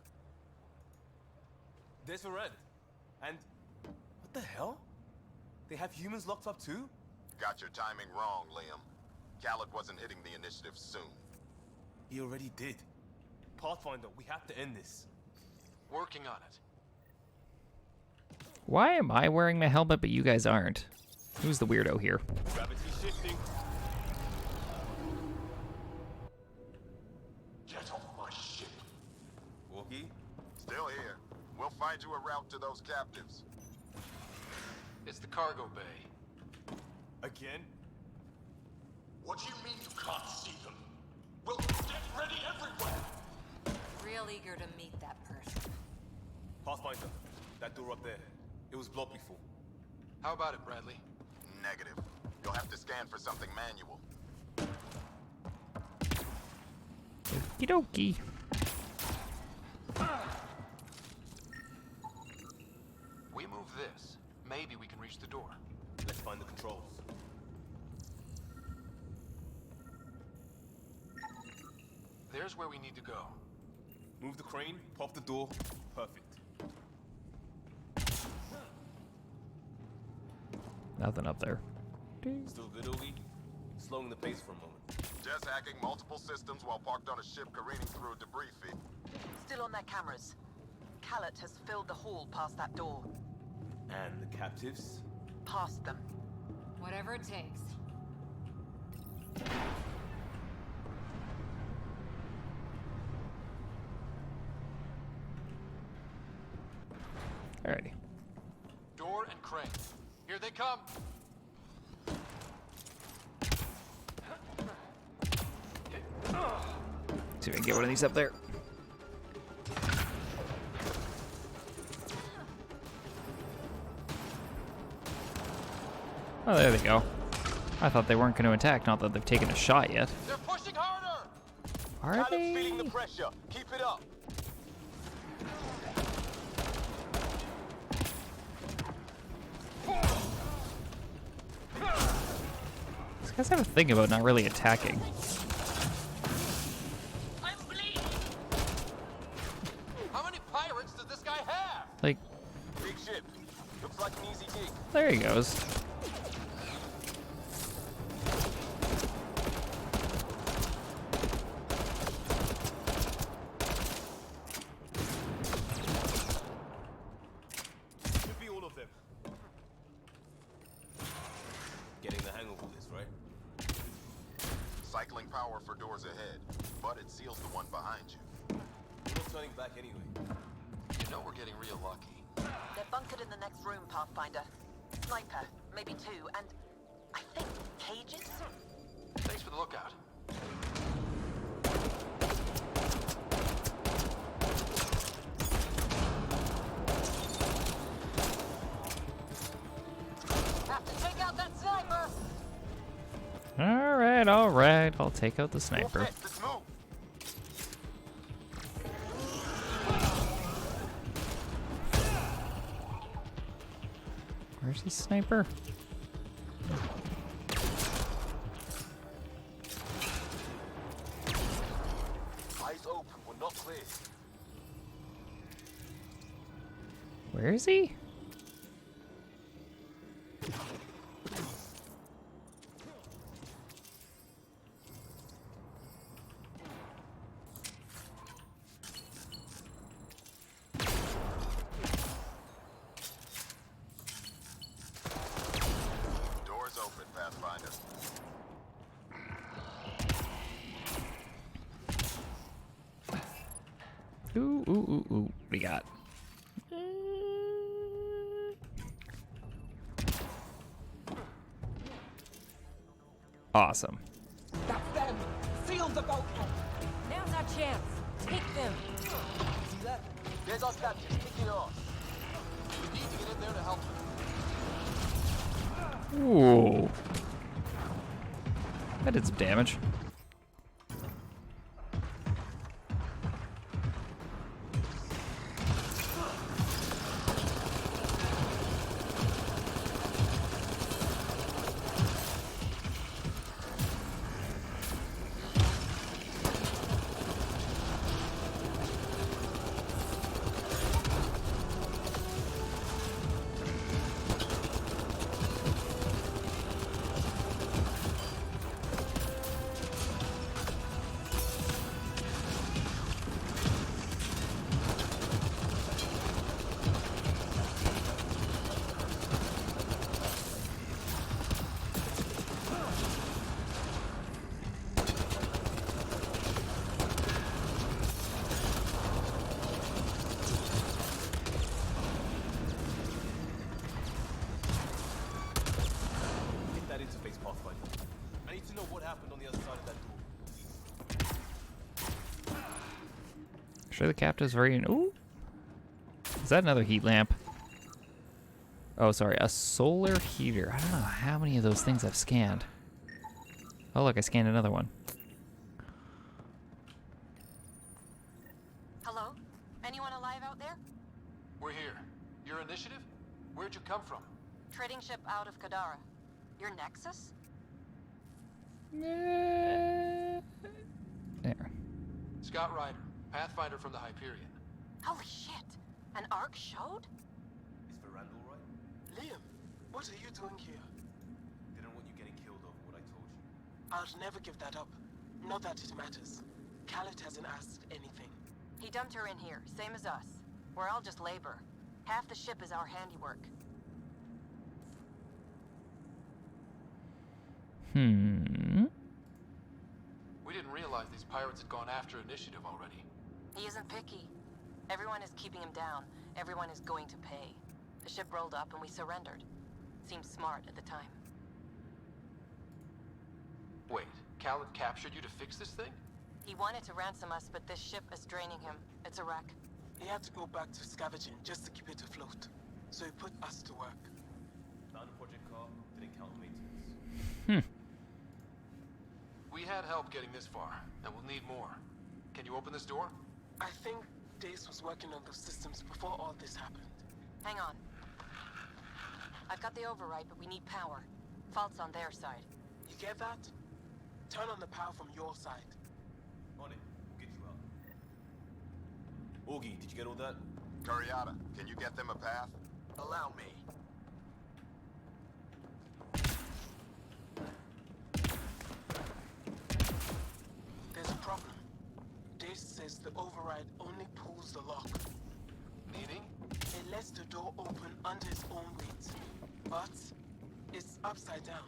There's a red. And what the hell? They have humans locked up too? Got your timing wrong, Liam. Khaled wasn't hitting the initiative soon. He already did. Pathfinder, we have to end this. Working on it. Why am I wearing my helmet but you guys aren't? Who's the weirdo here? Gravity shifting. Get off my ship. Walkie? Still here. We'll find you a route to those captives. It's the cargo bay. Again? What do you mean you can't see them? We'll get ready everywhere. Real eager to meet that person. Pathfinder, that door up there. It was blocked before. How about it, Bradley? Negative. You'll have to scan for something manual. Okie dokie. We move this. Maybe we can reach the door. Let's find the controls. There's where we need to go. Move the crane, pop the door. Perfect. Nothing up there. Still good, are we? Slowing the pace for a moment. Just hacking multiple systems while parked on a ship careening through a debris field. Still on their cameras. Khaled has filled the hall past that door. And the captives? Past them. Whatever it takes. Alrighty. Door and crane. Here they come. See if I can get one of these up there. Oh, there they go. I thought they weren't going to attack, not that they've taken a shot yet. They're pushing harder! Are Kind they? of feeling the pressure. Keep it up. These guys have a thing about not really attacking. How many pirates does this guy have? Like, Big ship. Looks like an easy gig. there he goes. Should be all of them. Getting the hang of all this, right? Cycling power for doors ahead, but it seals the one behind you. We're not turning back anyway. You know we're getting real lucky. They're bunkered in the next room, Pathfinder. Sniper, maybe 2, and I think cages? Thanks for the lookout. Have to take out that sniper! Alright, I'll take out the sniper. Okay, let's move. Where's the sniper? Eyes open. We're not clear. Where is he? Ooh, ooh, ooh, ooh. What we got? Awesome. That's them! Seal the bulkhead! Now's our chance. Take them. See that? There's our captain kicking off. We need to get in there to help them. Ooh. That did some damage. Sure, the captive's very. Ooh, is that another heat lamp? Oh, sorry, a solar heater. I don't know how many of those things I've scanned. Oh, look, I scanned another one. Hello? Anyone alive out there? We're here. Your initiative? Where'd you come from? Trading ship out of Kadara. Your Nexus? There. Scott Ryder, Pathfinder from the Hyperion. Holy shit! An arc showed? Is Veranda all right? Liam, what are you doing here? Didn't want you getting killed over what I told you. I'll never give that up. Not that it matters. Khaled hasn't asked anything. He dumped her in here, same as us. We're all just labor. Half the ship is our handiwork. We didn't realize these pirates had gone after initiative already. He isn't picky. Everyone is keeping him down. Everyone is going to pay. The ship rolled up and we surrendered. Seemed smart at the time. Wait, Khaled captured you to fix this thing? He wanted to ransom us, but this ship is draining him. It's a wreck. He had to go back to scavenging just to keep it afloat. So he put us to work. Found a project car, didn't count maintenance. We had help getting this far, and we'll need more. Can you open this door? I think Dace was working on those systems before all this happened. Hang on. I've got the override, but we need power. Fault's on their side. You get that? Turn on the power from your side. On it. We'll get you out. Augie, did you get all that? Curiata, can you get them a path? Allow me. There's a problem. Dace says the override only pulls the lock. Meaning? It lets the door open under its own weight. But it's upside down.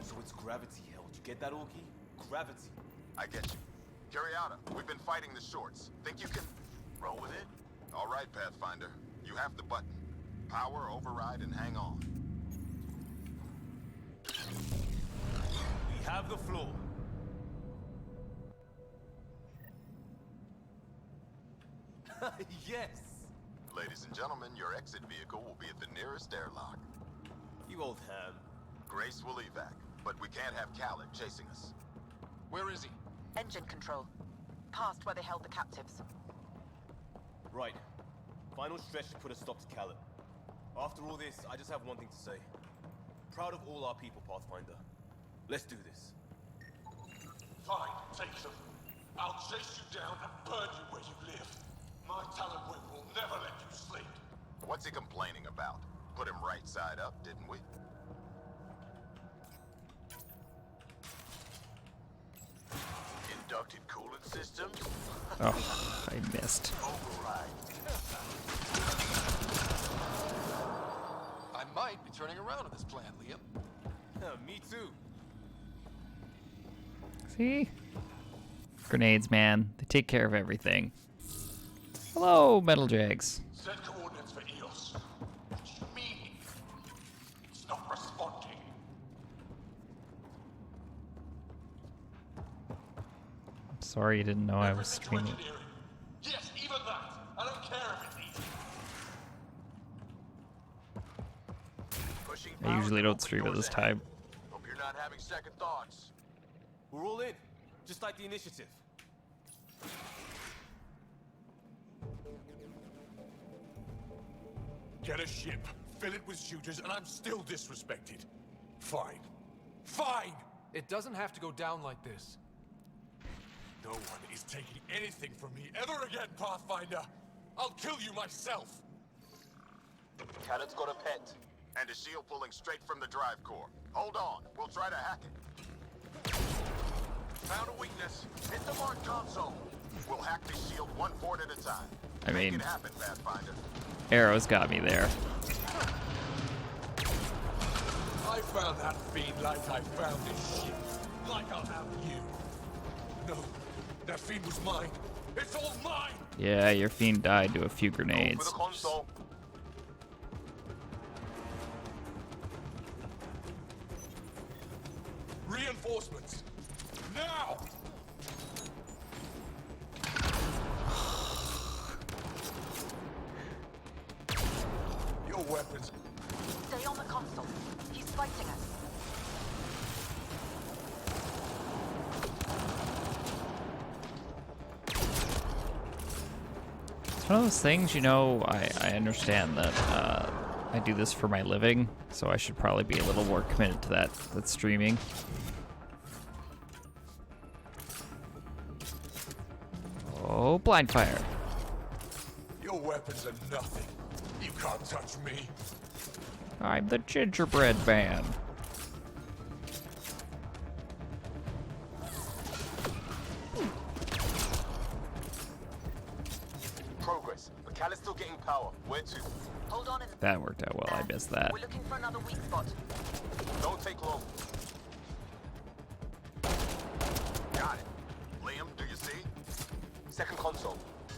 So it's gravity held. You get that, Augie? Gravity. I get you. Curiata, we've been fighting the shorts. Think you can roll with it? All right, Pathfinder. You have the button. Power, override, and hang on. We have the floor. Yes! Ladies and gentlemen, your exit vehicle will be at the nearest airlock. You old ham. Grace will evac, but we can't have Khaled chasing us. Where is he? Engine control. Past where they held the captives. Right. Final stretch to put a stop to Khaled. After all this, I just have one thing to say. Proud of all our people, Pathfinder. Let's do this. Fine, take them. I'll chase you down and burn you where you live. My talent wing will never let you sleep. What's he complaining about? Put him right side up, didn't we? Inducted coolant systems? Oh, I missed. Override. I might be turning around on this plan, Liam. Me too. See? Grenades, man. They take care of everything. Hello, Metal Jags. Set coordinates for EOS. What do you mean? It's not responding. I'm sorry you didn't know I was streaming. Yes, even that. I don't care if it needs. I usually don't stream at this time. Hope you're not having second thoughts. We're all in, just like the initiative. Get a ship, fill it with shooters, and I'm still disrespected. Fine. Fine! It doesn't have to go down like this. No one is taking anything from me ever again, Pathfinder! I'll kill you myself! Cannon's got a pet. And a shield pulling straight from the drive core. Hold on, we'll try to hack it. Found a weakness. Hit the mark console. We'll hack this shield one port at a time. I mean, Make it happen, Pathfinder. Arrow's got me there. I found that fiend like I found this ship. Like I'll have you. No, that fiend was mine. It's all mine! Yeah, your fiend died to a few For the grenades. console. Reinforcements! Now! Your weapons. Stay on the console. He's fighting us. It's one of those things, you know, I understand that I do this for my living, so I should probably be a little more committed to that streaming. Oh, blind fire. Your weapons are nothing. You can't touch me. I'm the gingerbread man. Progress. But Cal is still getting power. Where to? Hold on in That worked out well, I missed that. We're looking for another weak spot. Don't take long. Got it. Liam, do you see? Second console.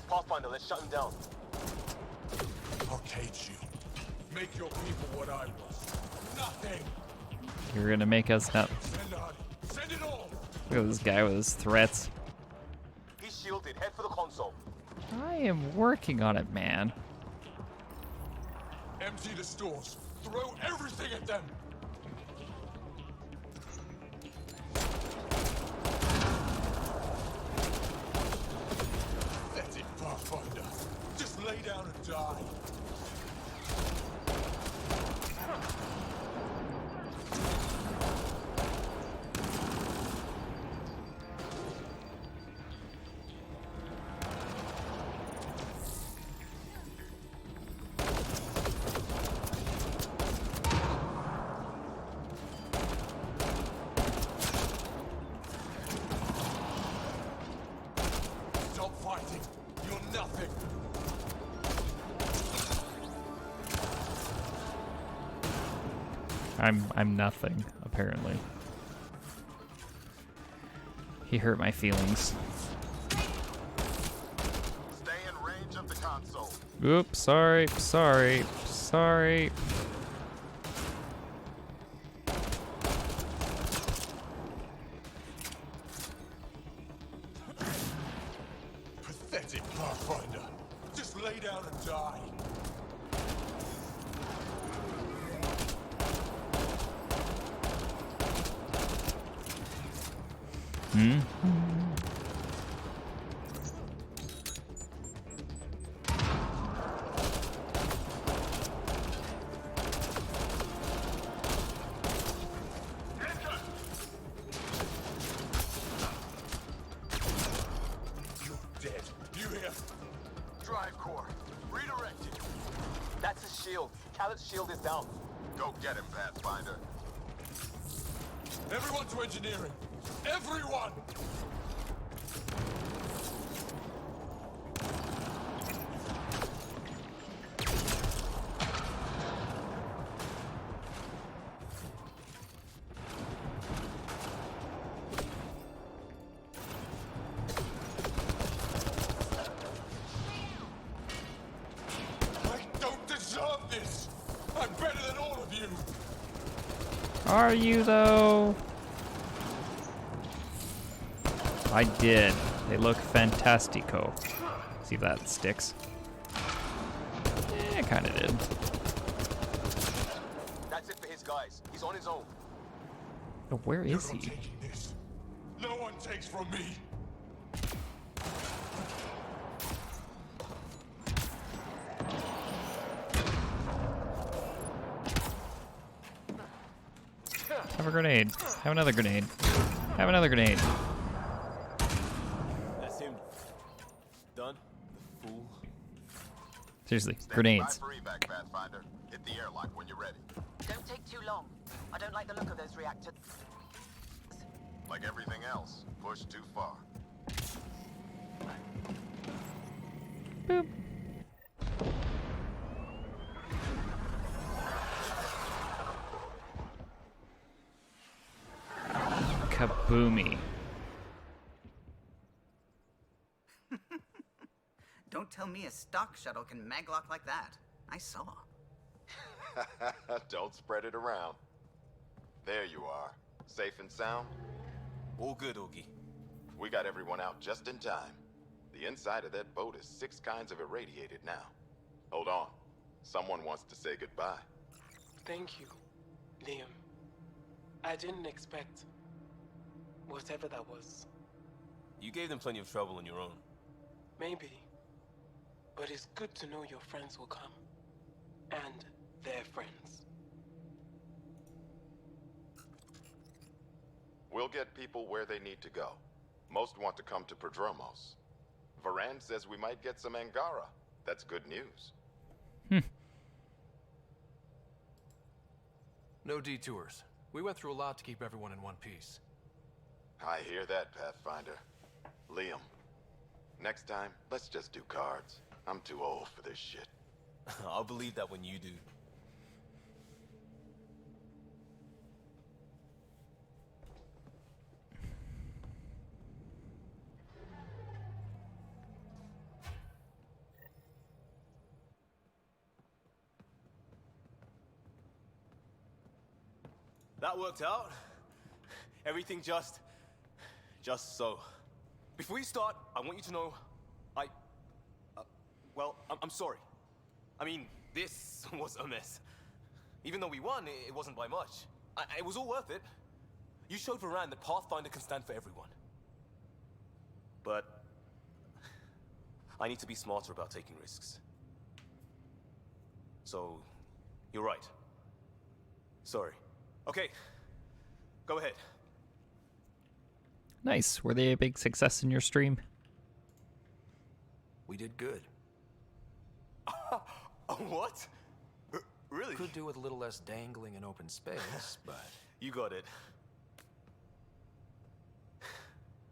Pathfinder, let's shut him down. Arcade shield. Make your people what I was. Nothing. You're gonna make us not. Send on. Send it all. Look at this guy with his threats. He's shielded. Head for the console. I am working on it, man. Empty the stores. Throw everything at them. Pathetic Pathfinder. Just lay down and die. Stop fighting. You're nothing. I'm nothing, apparently. He hurt my feelings. Stay in range of the console. Oops, sorry. Pathetic Pathfinder. Just lay down and die. Hmm? You're dead. You hear? Drive core. Redirected. That's his shield. Cal's shield is down. Go get him, Pathfinder. Everyone to engineering. Everyone! Are you, though? I did. They look fantastico. See if that sticks. Yeah, it kind of did. That's it for his guys. He's on his own. But where is he? No one takes from me. Have a grenade. Have another grenade. Have another grenade. That's him. Done. The fool. Seriously, grenades. By for evac, Pathfinder. Hit the airlock when you're ready. Don't take too long. I don't like the look of those reactors. Like everything else, push too far. Boop. Kaboomy. Don't tell me a stock shuttle can maglock like that. I saw. Don't spread it around. There you are. Safe and sound? All good, Oogie. We got everyone out just in time. The inside of that boat is 6 kinds of irradiated now. Hold on. Someone wants to say goodbye. Thank you, Liam. I didn't expect whatever that was. You gave them plenty of trouble on your own. Maybe. But it's good to know your friends will come. And their friends. We'll get people where they need to go. Most want to come to Prodromos. Varan says we might get some Angara. That's good news. No detours. We went through a lot to keep everyone in one piece. I hear that, Pathfinder. Liam, next time, let's just do cards. I'm too old for this shit. I'll believe that when you do. That worked out. Everything just so. Before you start, I want you to know, I'm sorry. I mean, this was a mess. Even though we won, it wasn't by much. It was all worth it. You showed Varan that Pathfinder can stand for everyone. But I need to be smarter about taking risks. So, you're right. Sorry. Okay, go ahead. Nice. Were they a big success in your stream? We did good. What? Really? Could do with a little less dangling in open space, but... You got it.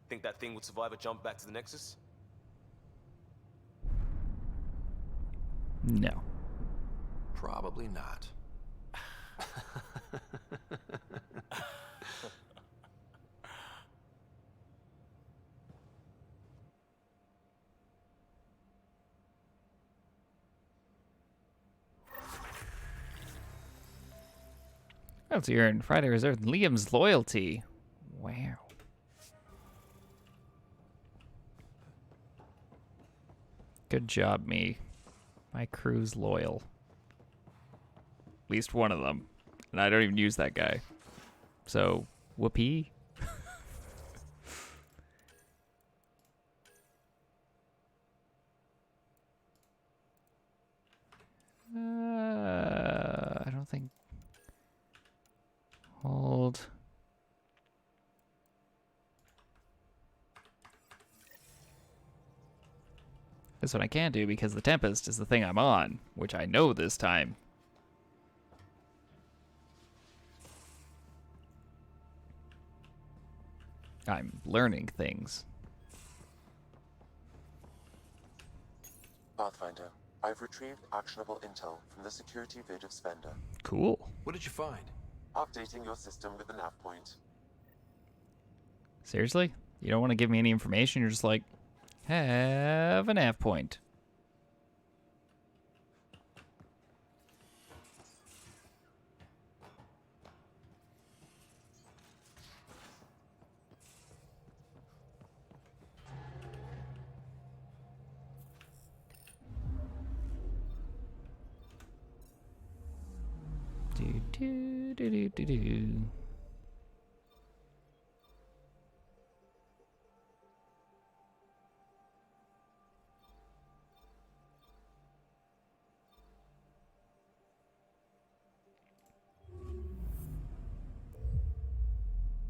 Think that thing would survive a jump back to the Nexus? No. Probably not. Oh, so you're in Friday Reserve. Liam's loyalty. Wow. Good job, me. My crew's loyal. At least one of them. And I don't even use that guy. So, whoopee. I don't think... Hold. This one I can't do because the Tempest is the thing I'm on, which I know this time. I'm learning things. Pathfinder, I've retrieved actionable intel from the security vid of Spender. Cool. What did you find? Updating your system with the nav point. Seriously? You don't want to give me any information? You're just like, have a nav point. Do, do, do, do, do.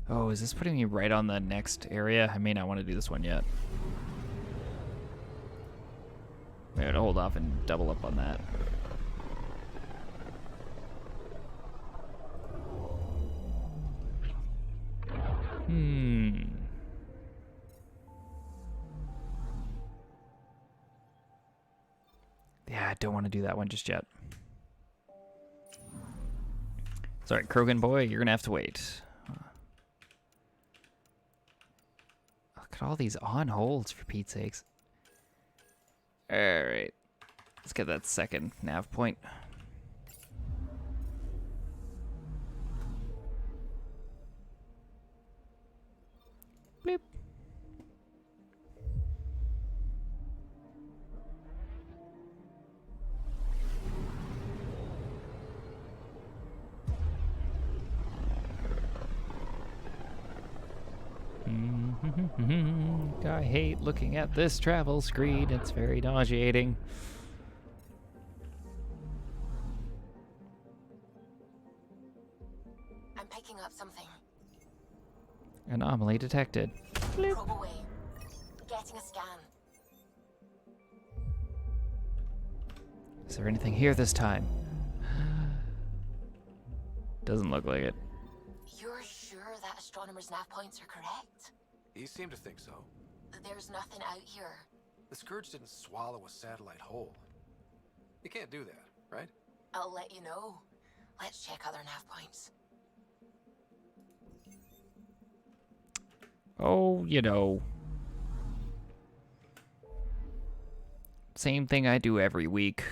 Oh, is this putting me right on the next area? I may not want to do this one yet. I'm gonna hold off and double up on that. Yeah, I don't want to do that one just yet. Sorry, Krogan boy, you're gonna have to wait. Look at all these on holds, for Pete's sakes. Alright. Let's get that second nav point. Bleep. I hate looking at this travel screen. It's very nauseating. I'm picking up something. Anomaly detected. Probe away. Getting a scan. Is there anything here this time? Doesn't look like it. You're sure that astronomer's nav points are correct? You seem to think so. There's nothing out here. The Scourge didn't swallow a satellite whole. You can't do that, right? I'll let you know. Let's check other nav points. Oh, you know. Same thing I do every week.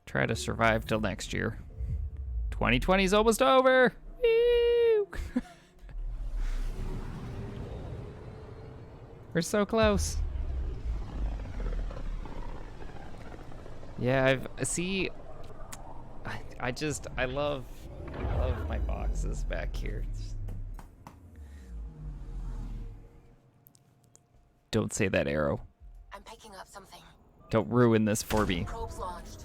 Try to survive till next year. 2020's almost over. Woo! We're so close. Yeah, I love my boxes back here. Don't say that, Arrow. I'm picking up something. Don't ruin this for me. Probes launched.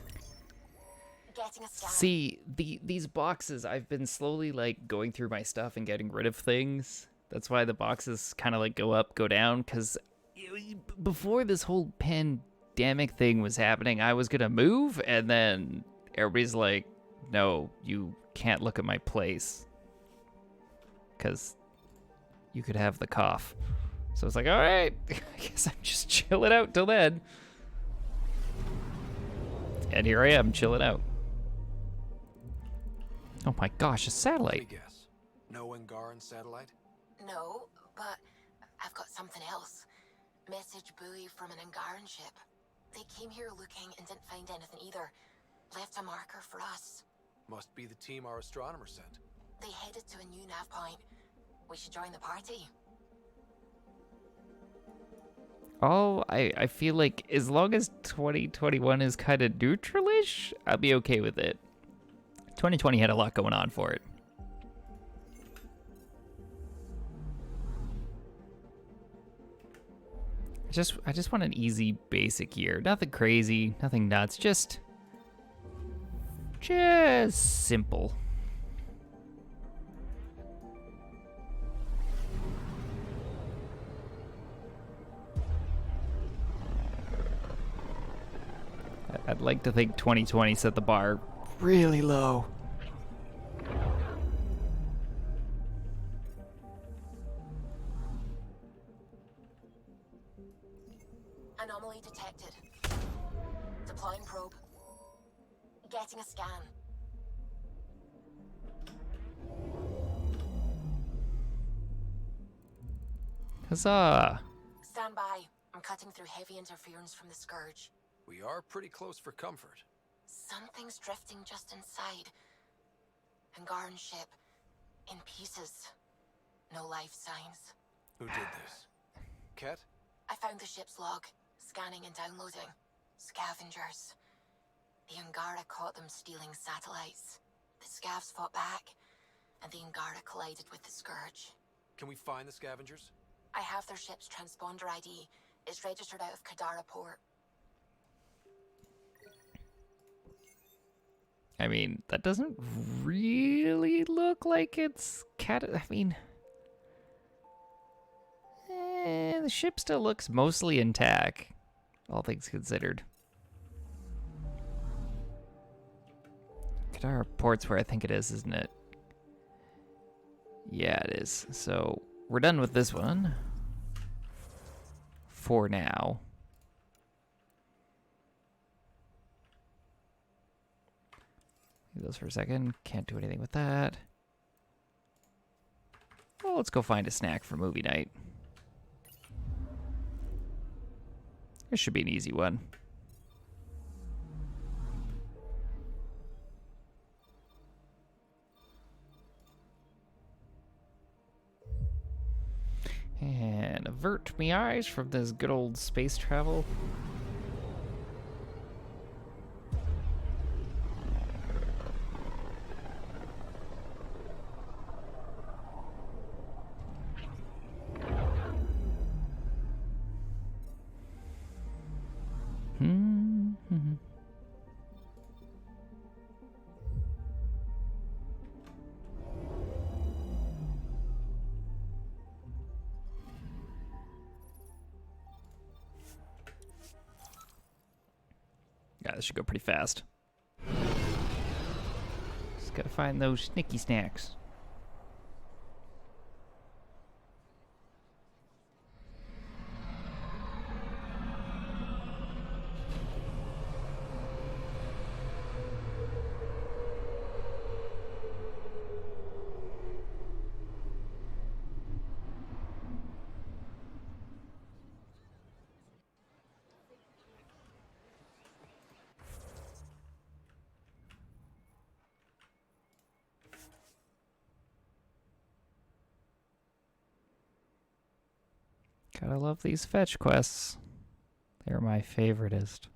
Getting a scan. See, these boxes, I've been slowly like going through my stuff and getting rid of things. That's why the boxes kind of like go up, go down, because before this whole pandemic thing was happening, I was gonna move, and then everybody's like, no, you can't look at my place because you could have the cough. So it's like, all right, I guess I'm just chilling out till then. And here I am, chilling out. Oh my gosh, a satellite. Let me guess. No Angaran satellite? No, but I've got something else. Message buoy from an Angaran ship. They came here looking and didn't find anything either. Left a marker for us. Must be the team our astronomer sent. They headed to a new nav point. We should join the party. Oh, I feel like as long as 2021 is kind of neutral-ish, I'll be okay with it. 2020 had a lot going on for it. I just want an easy, basic year. Nothing crazy, nothing nuts, just simple. I'd like to think 2020 set the bar really low. Anomaly detected. Deploying probe. Getting a scan. Huzzah! Stand by. I'm cutting through heavy interference from the Scourge. We are pretty close for comfort. Something's drifting just inside. Angaran ship. In pieces. No life signs. Who did this? Ket? I found the ship's log. Scanning and downloading. Scavengers. The Angara caught them stealing satellites. The Scavs fought back, and the Angara collided with the Scourge. Can we find the scavengers? I have their ship's transponder ID. It's registered out of Kadara port. I mean, that doesn't really look like it's I mean, the ship still looks mostly intact, all things considered. Kadara port's where I think it is, isn't it? Yeah, it is. So we're done with this one for now. Leave those for a second. Can't do anything with that. Well, let's go find a snack for movie night. This should be an easy one. And avert me eyes from this good old space travel. Yeah, this should go pretty fast. Just gotta find those snicky snacks. Gotta love these fetch quests. They're my favoritist.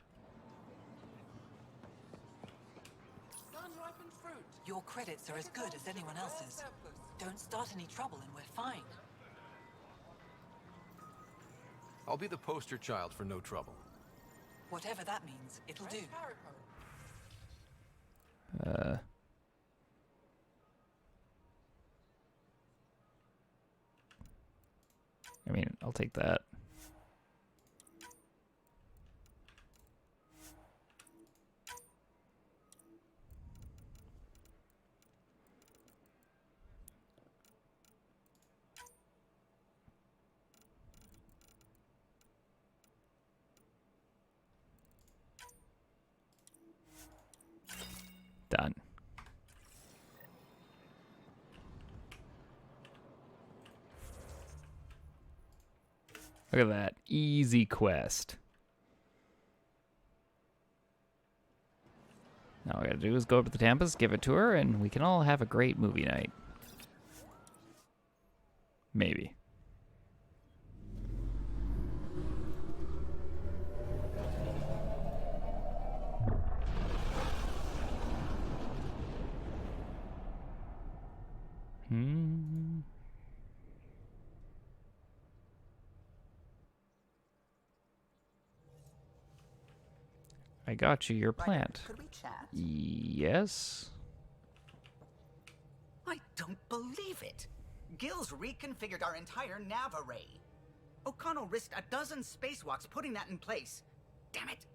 Sun-ripened fruit. Your credits are as good as anyone else's. Don't start any trouble and we're fine. I'll be the poster child for no trouble. Whatever that means, it'll do. I mean, I'll take that. Done. Look at that. Easy quest. Now all we gotta do is go up to the Tempest, give it to her, and we can all have a great movie night. Maybe. I got you your plant. Could we chat? Yes. I don't believe it. Gil's reconfigured our entire nav array. O'Connell risked a dozen spacewalks putting that in place. Damn it.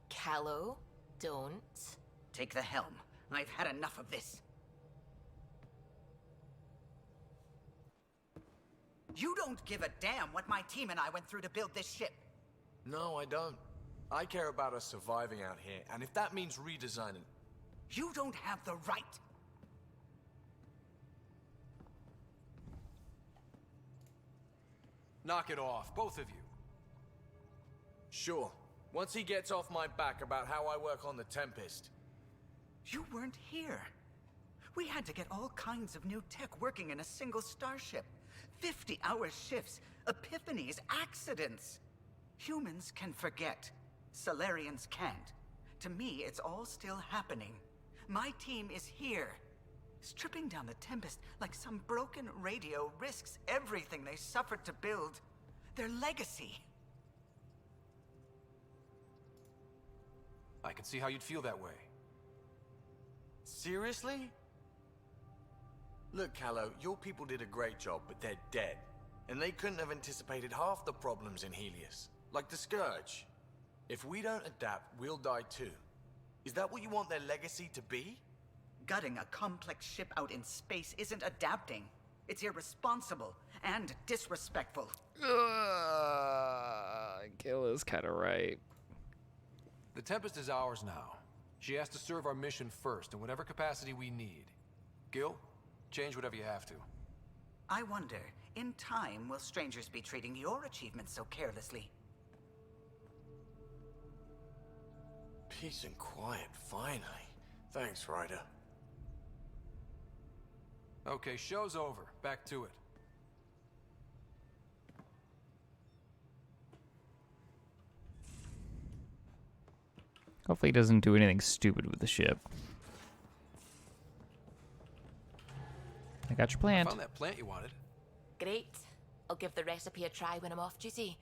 Callow, don't. Take the helm. I've had enough of this. You don't give a damn what my team and I went through to build this ship. No, I don't. I care about us surviving out here, and if that means redesigning... You don't have the right. Knock it off, both of you. Sure. Once he gets off my back about how I work on the Tempest. You weren't here. We had to get all kinds of new tech working in a single starship. 50-hour shifts, epiphanies, accidents. Humans can forget. Solarians can't. To me, it's all still happening. My team is here. Stripping down the Tempest like some broken radio risks everything they suffered to build. Their legacy. I can see how you'd feel that way. Seriously? Look, Callow, your people did a great job, but they're dead. And they couldn't have anticipated half the problems in Helios. Like the Scourge. If we don't adapt, we'll die too. Is that what you want their legacy to be? Gutting a complex ship out in space isn't adapting. It's irresponsible and disrespectful. Gil is kind of right. The Tempest is ours now. She has to serve our mission first in whatever capacity we need. Gil, change whatever you have to. I wonder, in time, will strangers be treating your achievements so carelessly? Peace and quiet, finally. Thanks, Ryder. Okay, show's over. Back to it. Hopefully he doesn't do anything stupid with the ship. I got your plant. I found that plant you wanted. Great. I'll give the recipe a try when I'm off duty.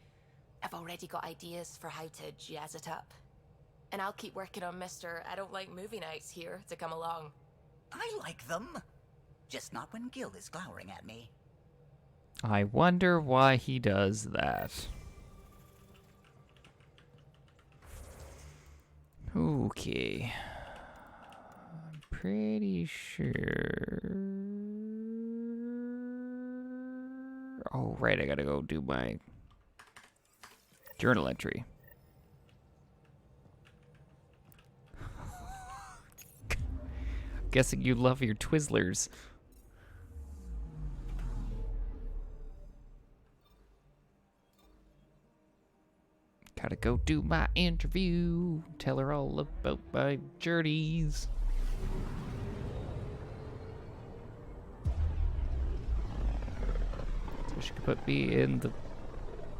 I've already got ideas for how to jazz it up. And I'll keep working on Mr. I don't like movie nights here to come along. I like them. Just not when Gil is glowering at me. I wonder why he does that. Okay. I'm pretty sure... Oh, right, I gotta go do my journal entry. Guessing you love your Twizzlers. Gotta go do my interview. Tell her all about my journeys. So she could put me in the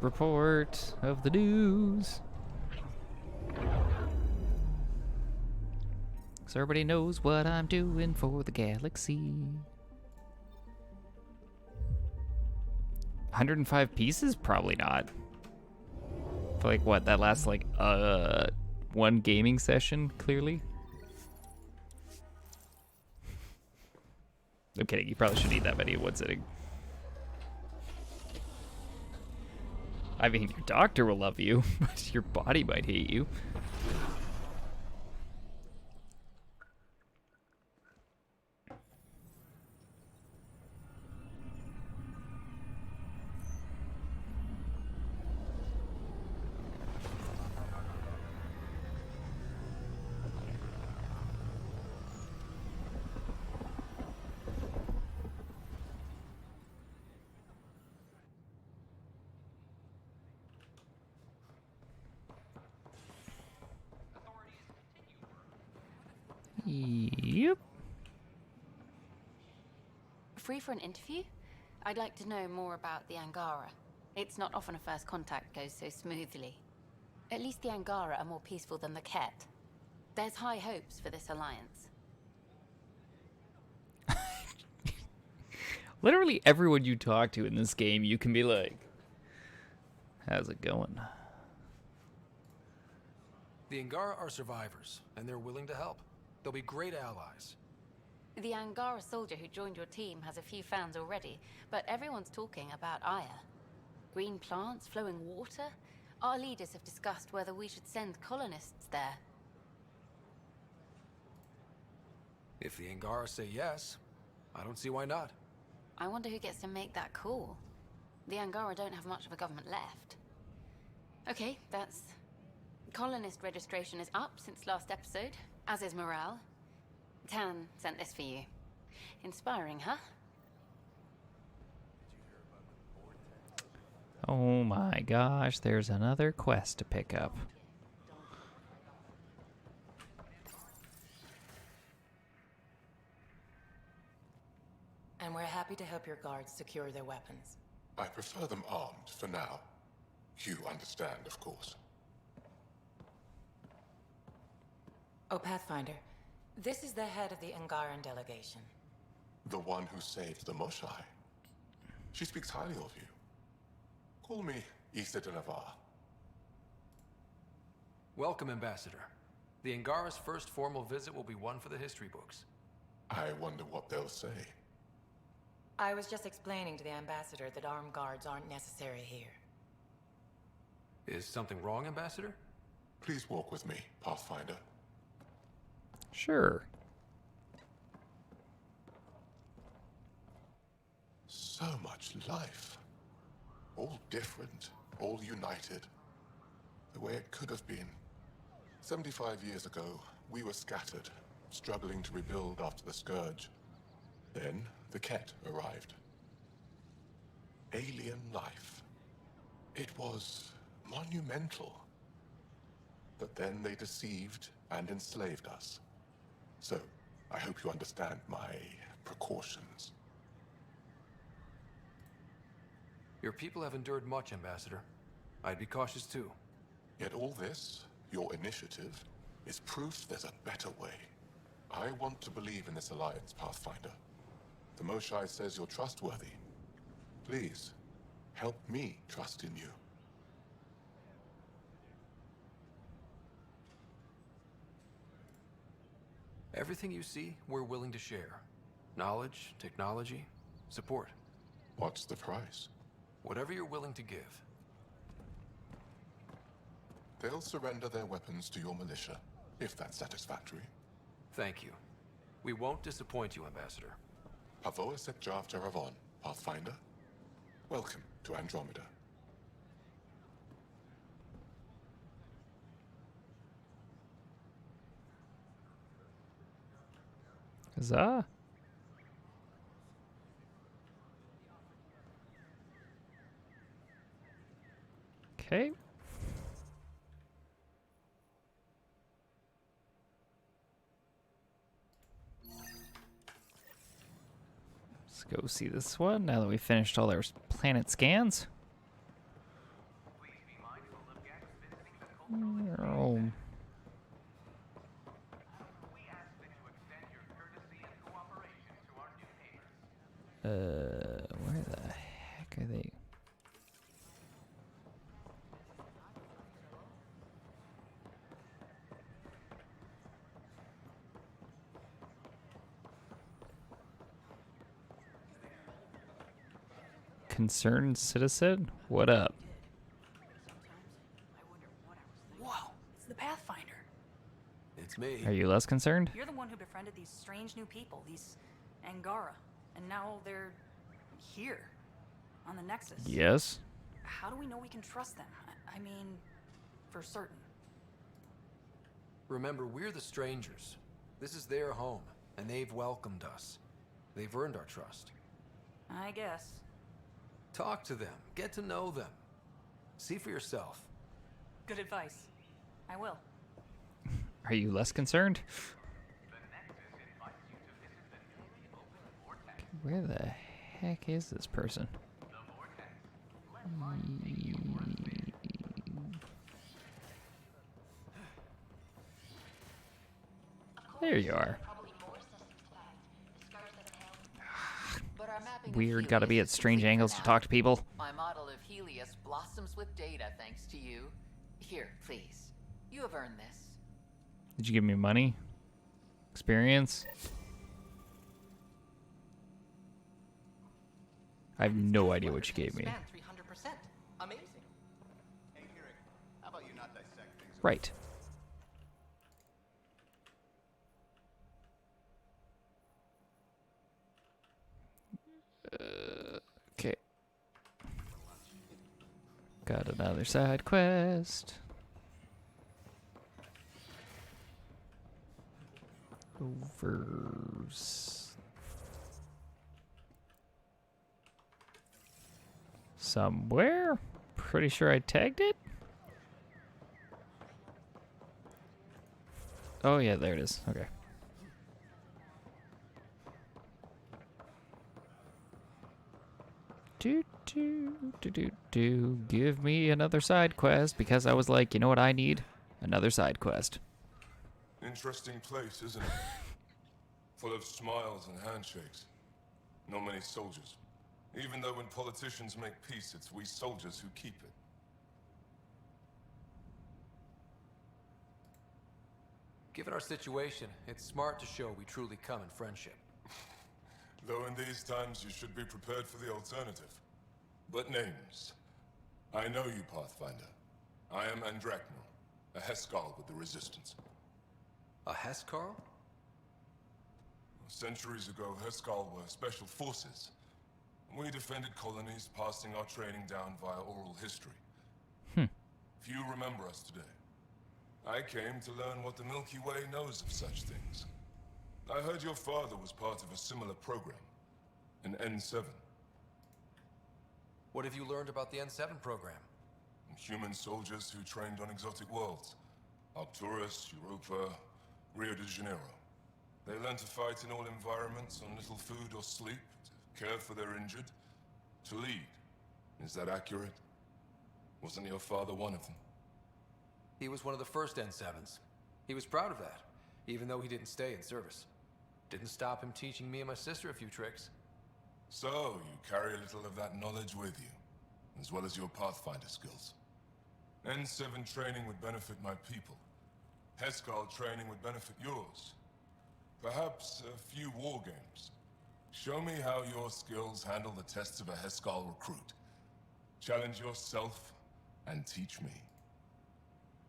report of the news. So everybody knows what I'm doing for the galaxy. 105 pieces? Probably not. Like what, that lasts like one gaming session, clearly? I'm kidding, you probably should eat that many in one sitting. I mean, your doctor will love you, but your body might hate you. Yep. Free for an interview? I'd like to know more about the Angara. It's not often a first contact goes so smoothly. At least the Angara are more peaceful than the Ket. There's high hopes for this alliance. Literally everyone you talk to in this game, you can be like, how's it going? The Angara are survivors, and they're willing to help. They'll be great allies. The Angara soldier who joined your team has a few fans already, but everyone's talking about Aya. Green plants, flowing water? Our leaders have discussed whether we should send colonists there. If the Angara say yes, I don't see why not. I wonder who gets to make that call. The Angara don't have much of a government left. Okay, that's... Colonist registration is up since last episode, as is morale. Tan sent this for you. Inspiring, huh? Oh my gosh, there's another quest to pick up. And we're happy to help your guards secure their weapons. I prefer them armed for now. You understand, of course. Oh, Pathfinder. This is the head of the Angaran delegation. The one who saved the Moshai. She speaks highly of you. Call me Issa de Navarre. Welcome, Ambassador. The Angara's first formal visit will be one for the history books. I wonder what they'll say. I was just explaining to the Ambassador that armed guards aren't necessary here. Is something wrong, Ambassador? Please walk with me, Pathfinder. Sure. So much life. All different, all united. The way it could have been. 75 years ago, we were scattered, struggling to rebuild after the Scourge. Then, the Ket arrived. Alien life. It was monumental. But then they deceived and enslaved us. So, I hope you understand my precautions. Your people have endured much, Ambassador. I'd be cautious too. Yet all this, your initiative, is proof there's a better way. I want to believe in this alliance, Pathfinder. The Moshai says you're trustworthy. Please, help me trust in you. Everything you see, we're willing to share. Knowledge, technology, support. What's the price? Whatever you're willing to give. They'll surrender their weapons to your militia, if that's satisfactory. Thank you. We won't disappoint you, Ambassador. Pavoa set Jav Jaravon, Pathfinder. Welcome to Andromeda. Huzzah. Okay. Let's go see this one now that we finished all our planet scans. Oh. Where the heck are they? Concerned citizen? What up? Whoa, it's the Pathfinder. It's me. Are you less concerned? You're the one who befriended these strange new people, these Angara, and now they're here, on the Nexus. Yes. How do we know we can trust them? I mean, for certain. Remember, we're the strangers. This is their home, and they've welcomed us. They've earned our trust. I guess. Talk to them. Get to know them. See for yourself. Good advice. I will. Are you less concerned? Where the heck is this person? There you are. Weird, gotta be at strange angles to talk to people. My model of Helios blossoms with data thanks to you. Here, please. You have earned this. Did you give me money? Experience? I have no idea what you gave me. 300%. Amazing. Hey, Eric, how about you not dissect things? Right. Okay. Got another side quest. Over. Somewhere? Pretty sure I tagged it? Oh yeah, there it is. Okay. Give me another side quest because I was like, you know what I need? Another side quest. Interesting place, isn't it? Full of smiles and handshakes. Not many soldiers. Even though when politicians make peace, it's we soldiers who keep it. Given our situation, it's smart to show we truly come in friendship. Though in these times you should be prepared for the alternative. But names. I know you, Pathfinder. I am Andraknor, a Heskal with the Resistance. A Heskal? Centuries ago, Heskal were special forces. We defended colonies, passing our training down via oral history. Few remember us today. I came to learn what the Milky Way knows of such things. I heard your father was part of a similar program, an N7. What have you learned about the N7 program? Human soldiers who trained on exotic worlds. Arcturus, Europa, Rio de Janeiro. They learn to fight in all environments on little food or sleep, to care for their injured, to lead. Is that accurate? Wasn't your father one of them? He was one of the first N7s. He was proud of that, even though he didn't stay in service. Didn't stop him teaching me and my sister a few tricks. So, you carry a little of that knowledge with you, as well as your Pathfinder skills. N7 training would benefit my people. Heskal training would benefit yours. Perhaps a few war games. Show me how your skills handle the tests of a Heskal recruit. Challenge yourself and teach me.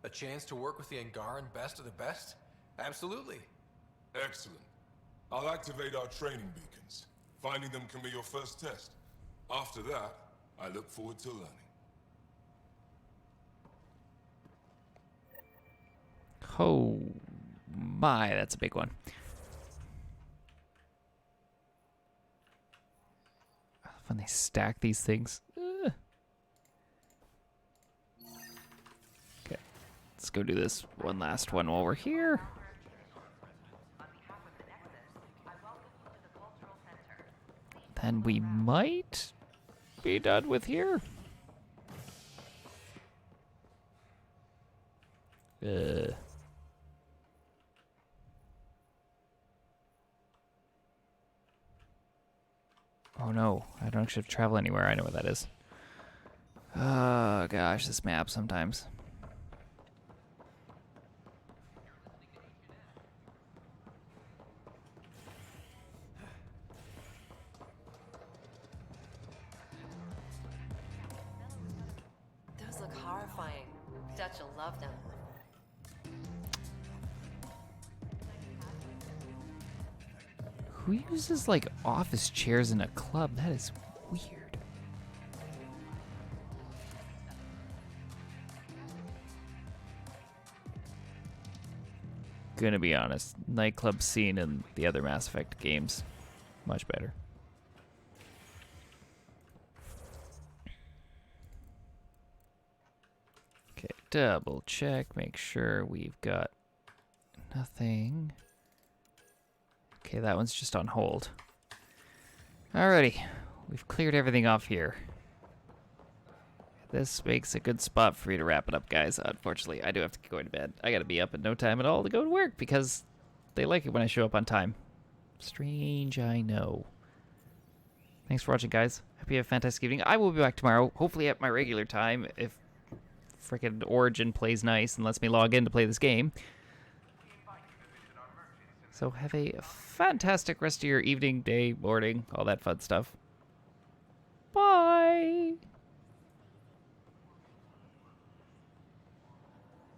A chance to work with the Angaran best of the best? Absolutely. Excellent. I'll activate our training beacons. Finding them can be your first test. After that, I look forward to learning. Oh my, that's a big one. When they stack these things. Okay, let's go do this one last one while we're here. Then we might be done with here. Oh no, I don't actually have to travel anywhere. I know what that is. Oh gosh, this map sometimes. Those look horrifying. Dutch will love them. Who uses like office chairs in a club? That is weird. Gonna be honest, nightclub scene in the other Mass Effect games, much better. Okay, double check, make sure we've got nothing. Okay, that one's just on hold. Alrighty, we've cleared everything off here. This makes a good spot for me to wrap it up, guys. Unfortunately, I do have to go to bed. I gotta be up in no time at all to go to work because they like it when I show up on time. Strange, I know. Thanks for watching, guys. Hope you have a fantastic evening. I will be back tomorrow, hopefully at my regular time, if frickin' Origin plays nice and lets me log in to play this game. So have a fantastic rest of your evening, day, morning, all that fun stuff. Bye!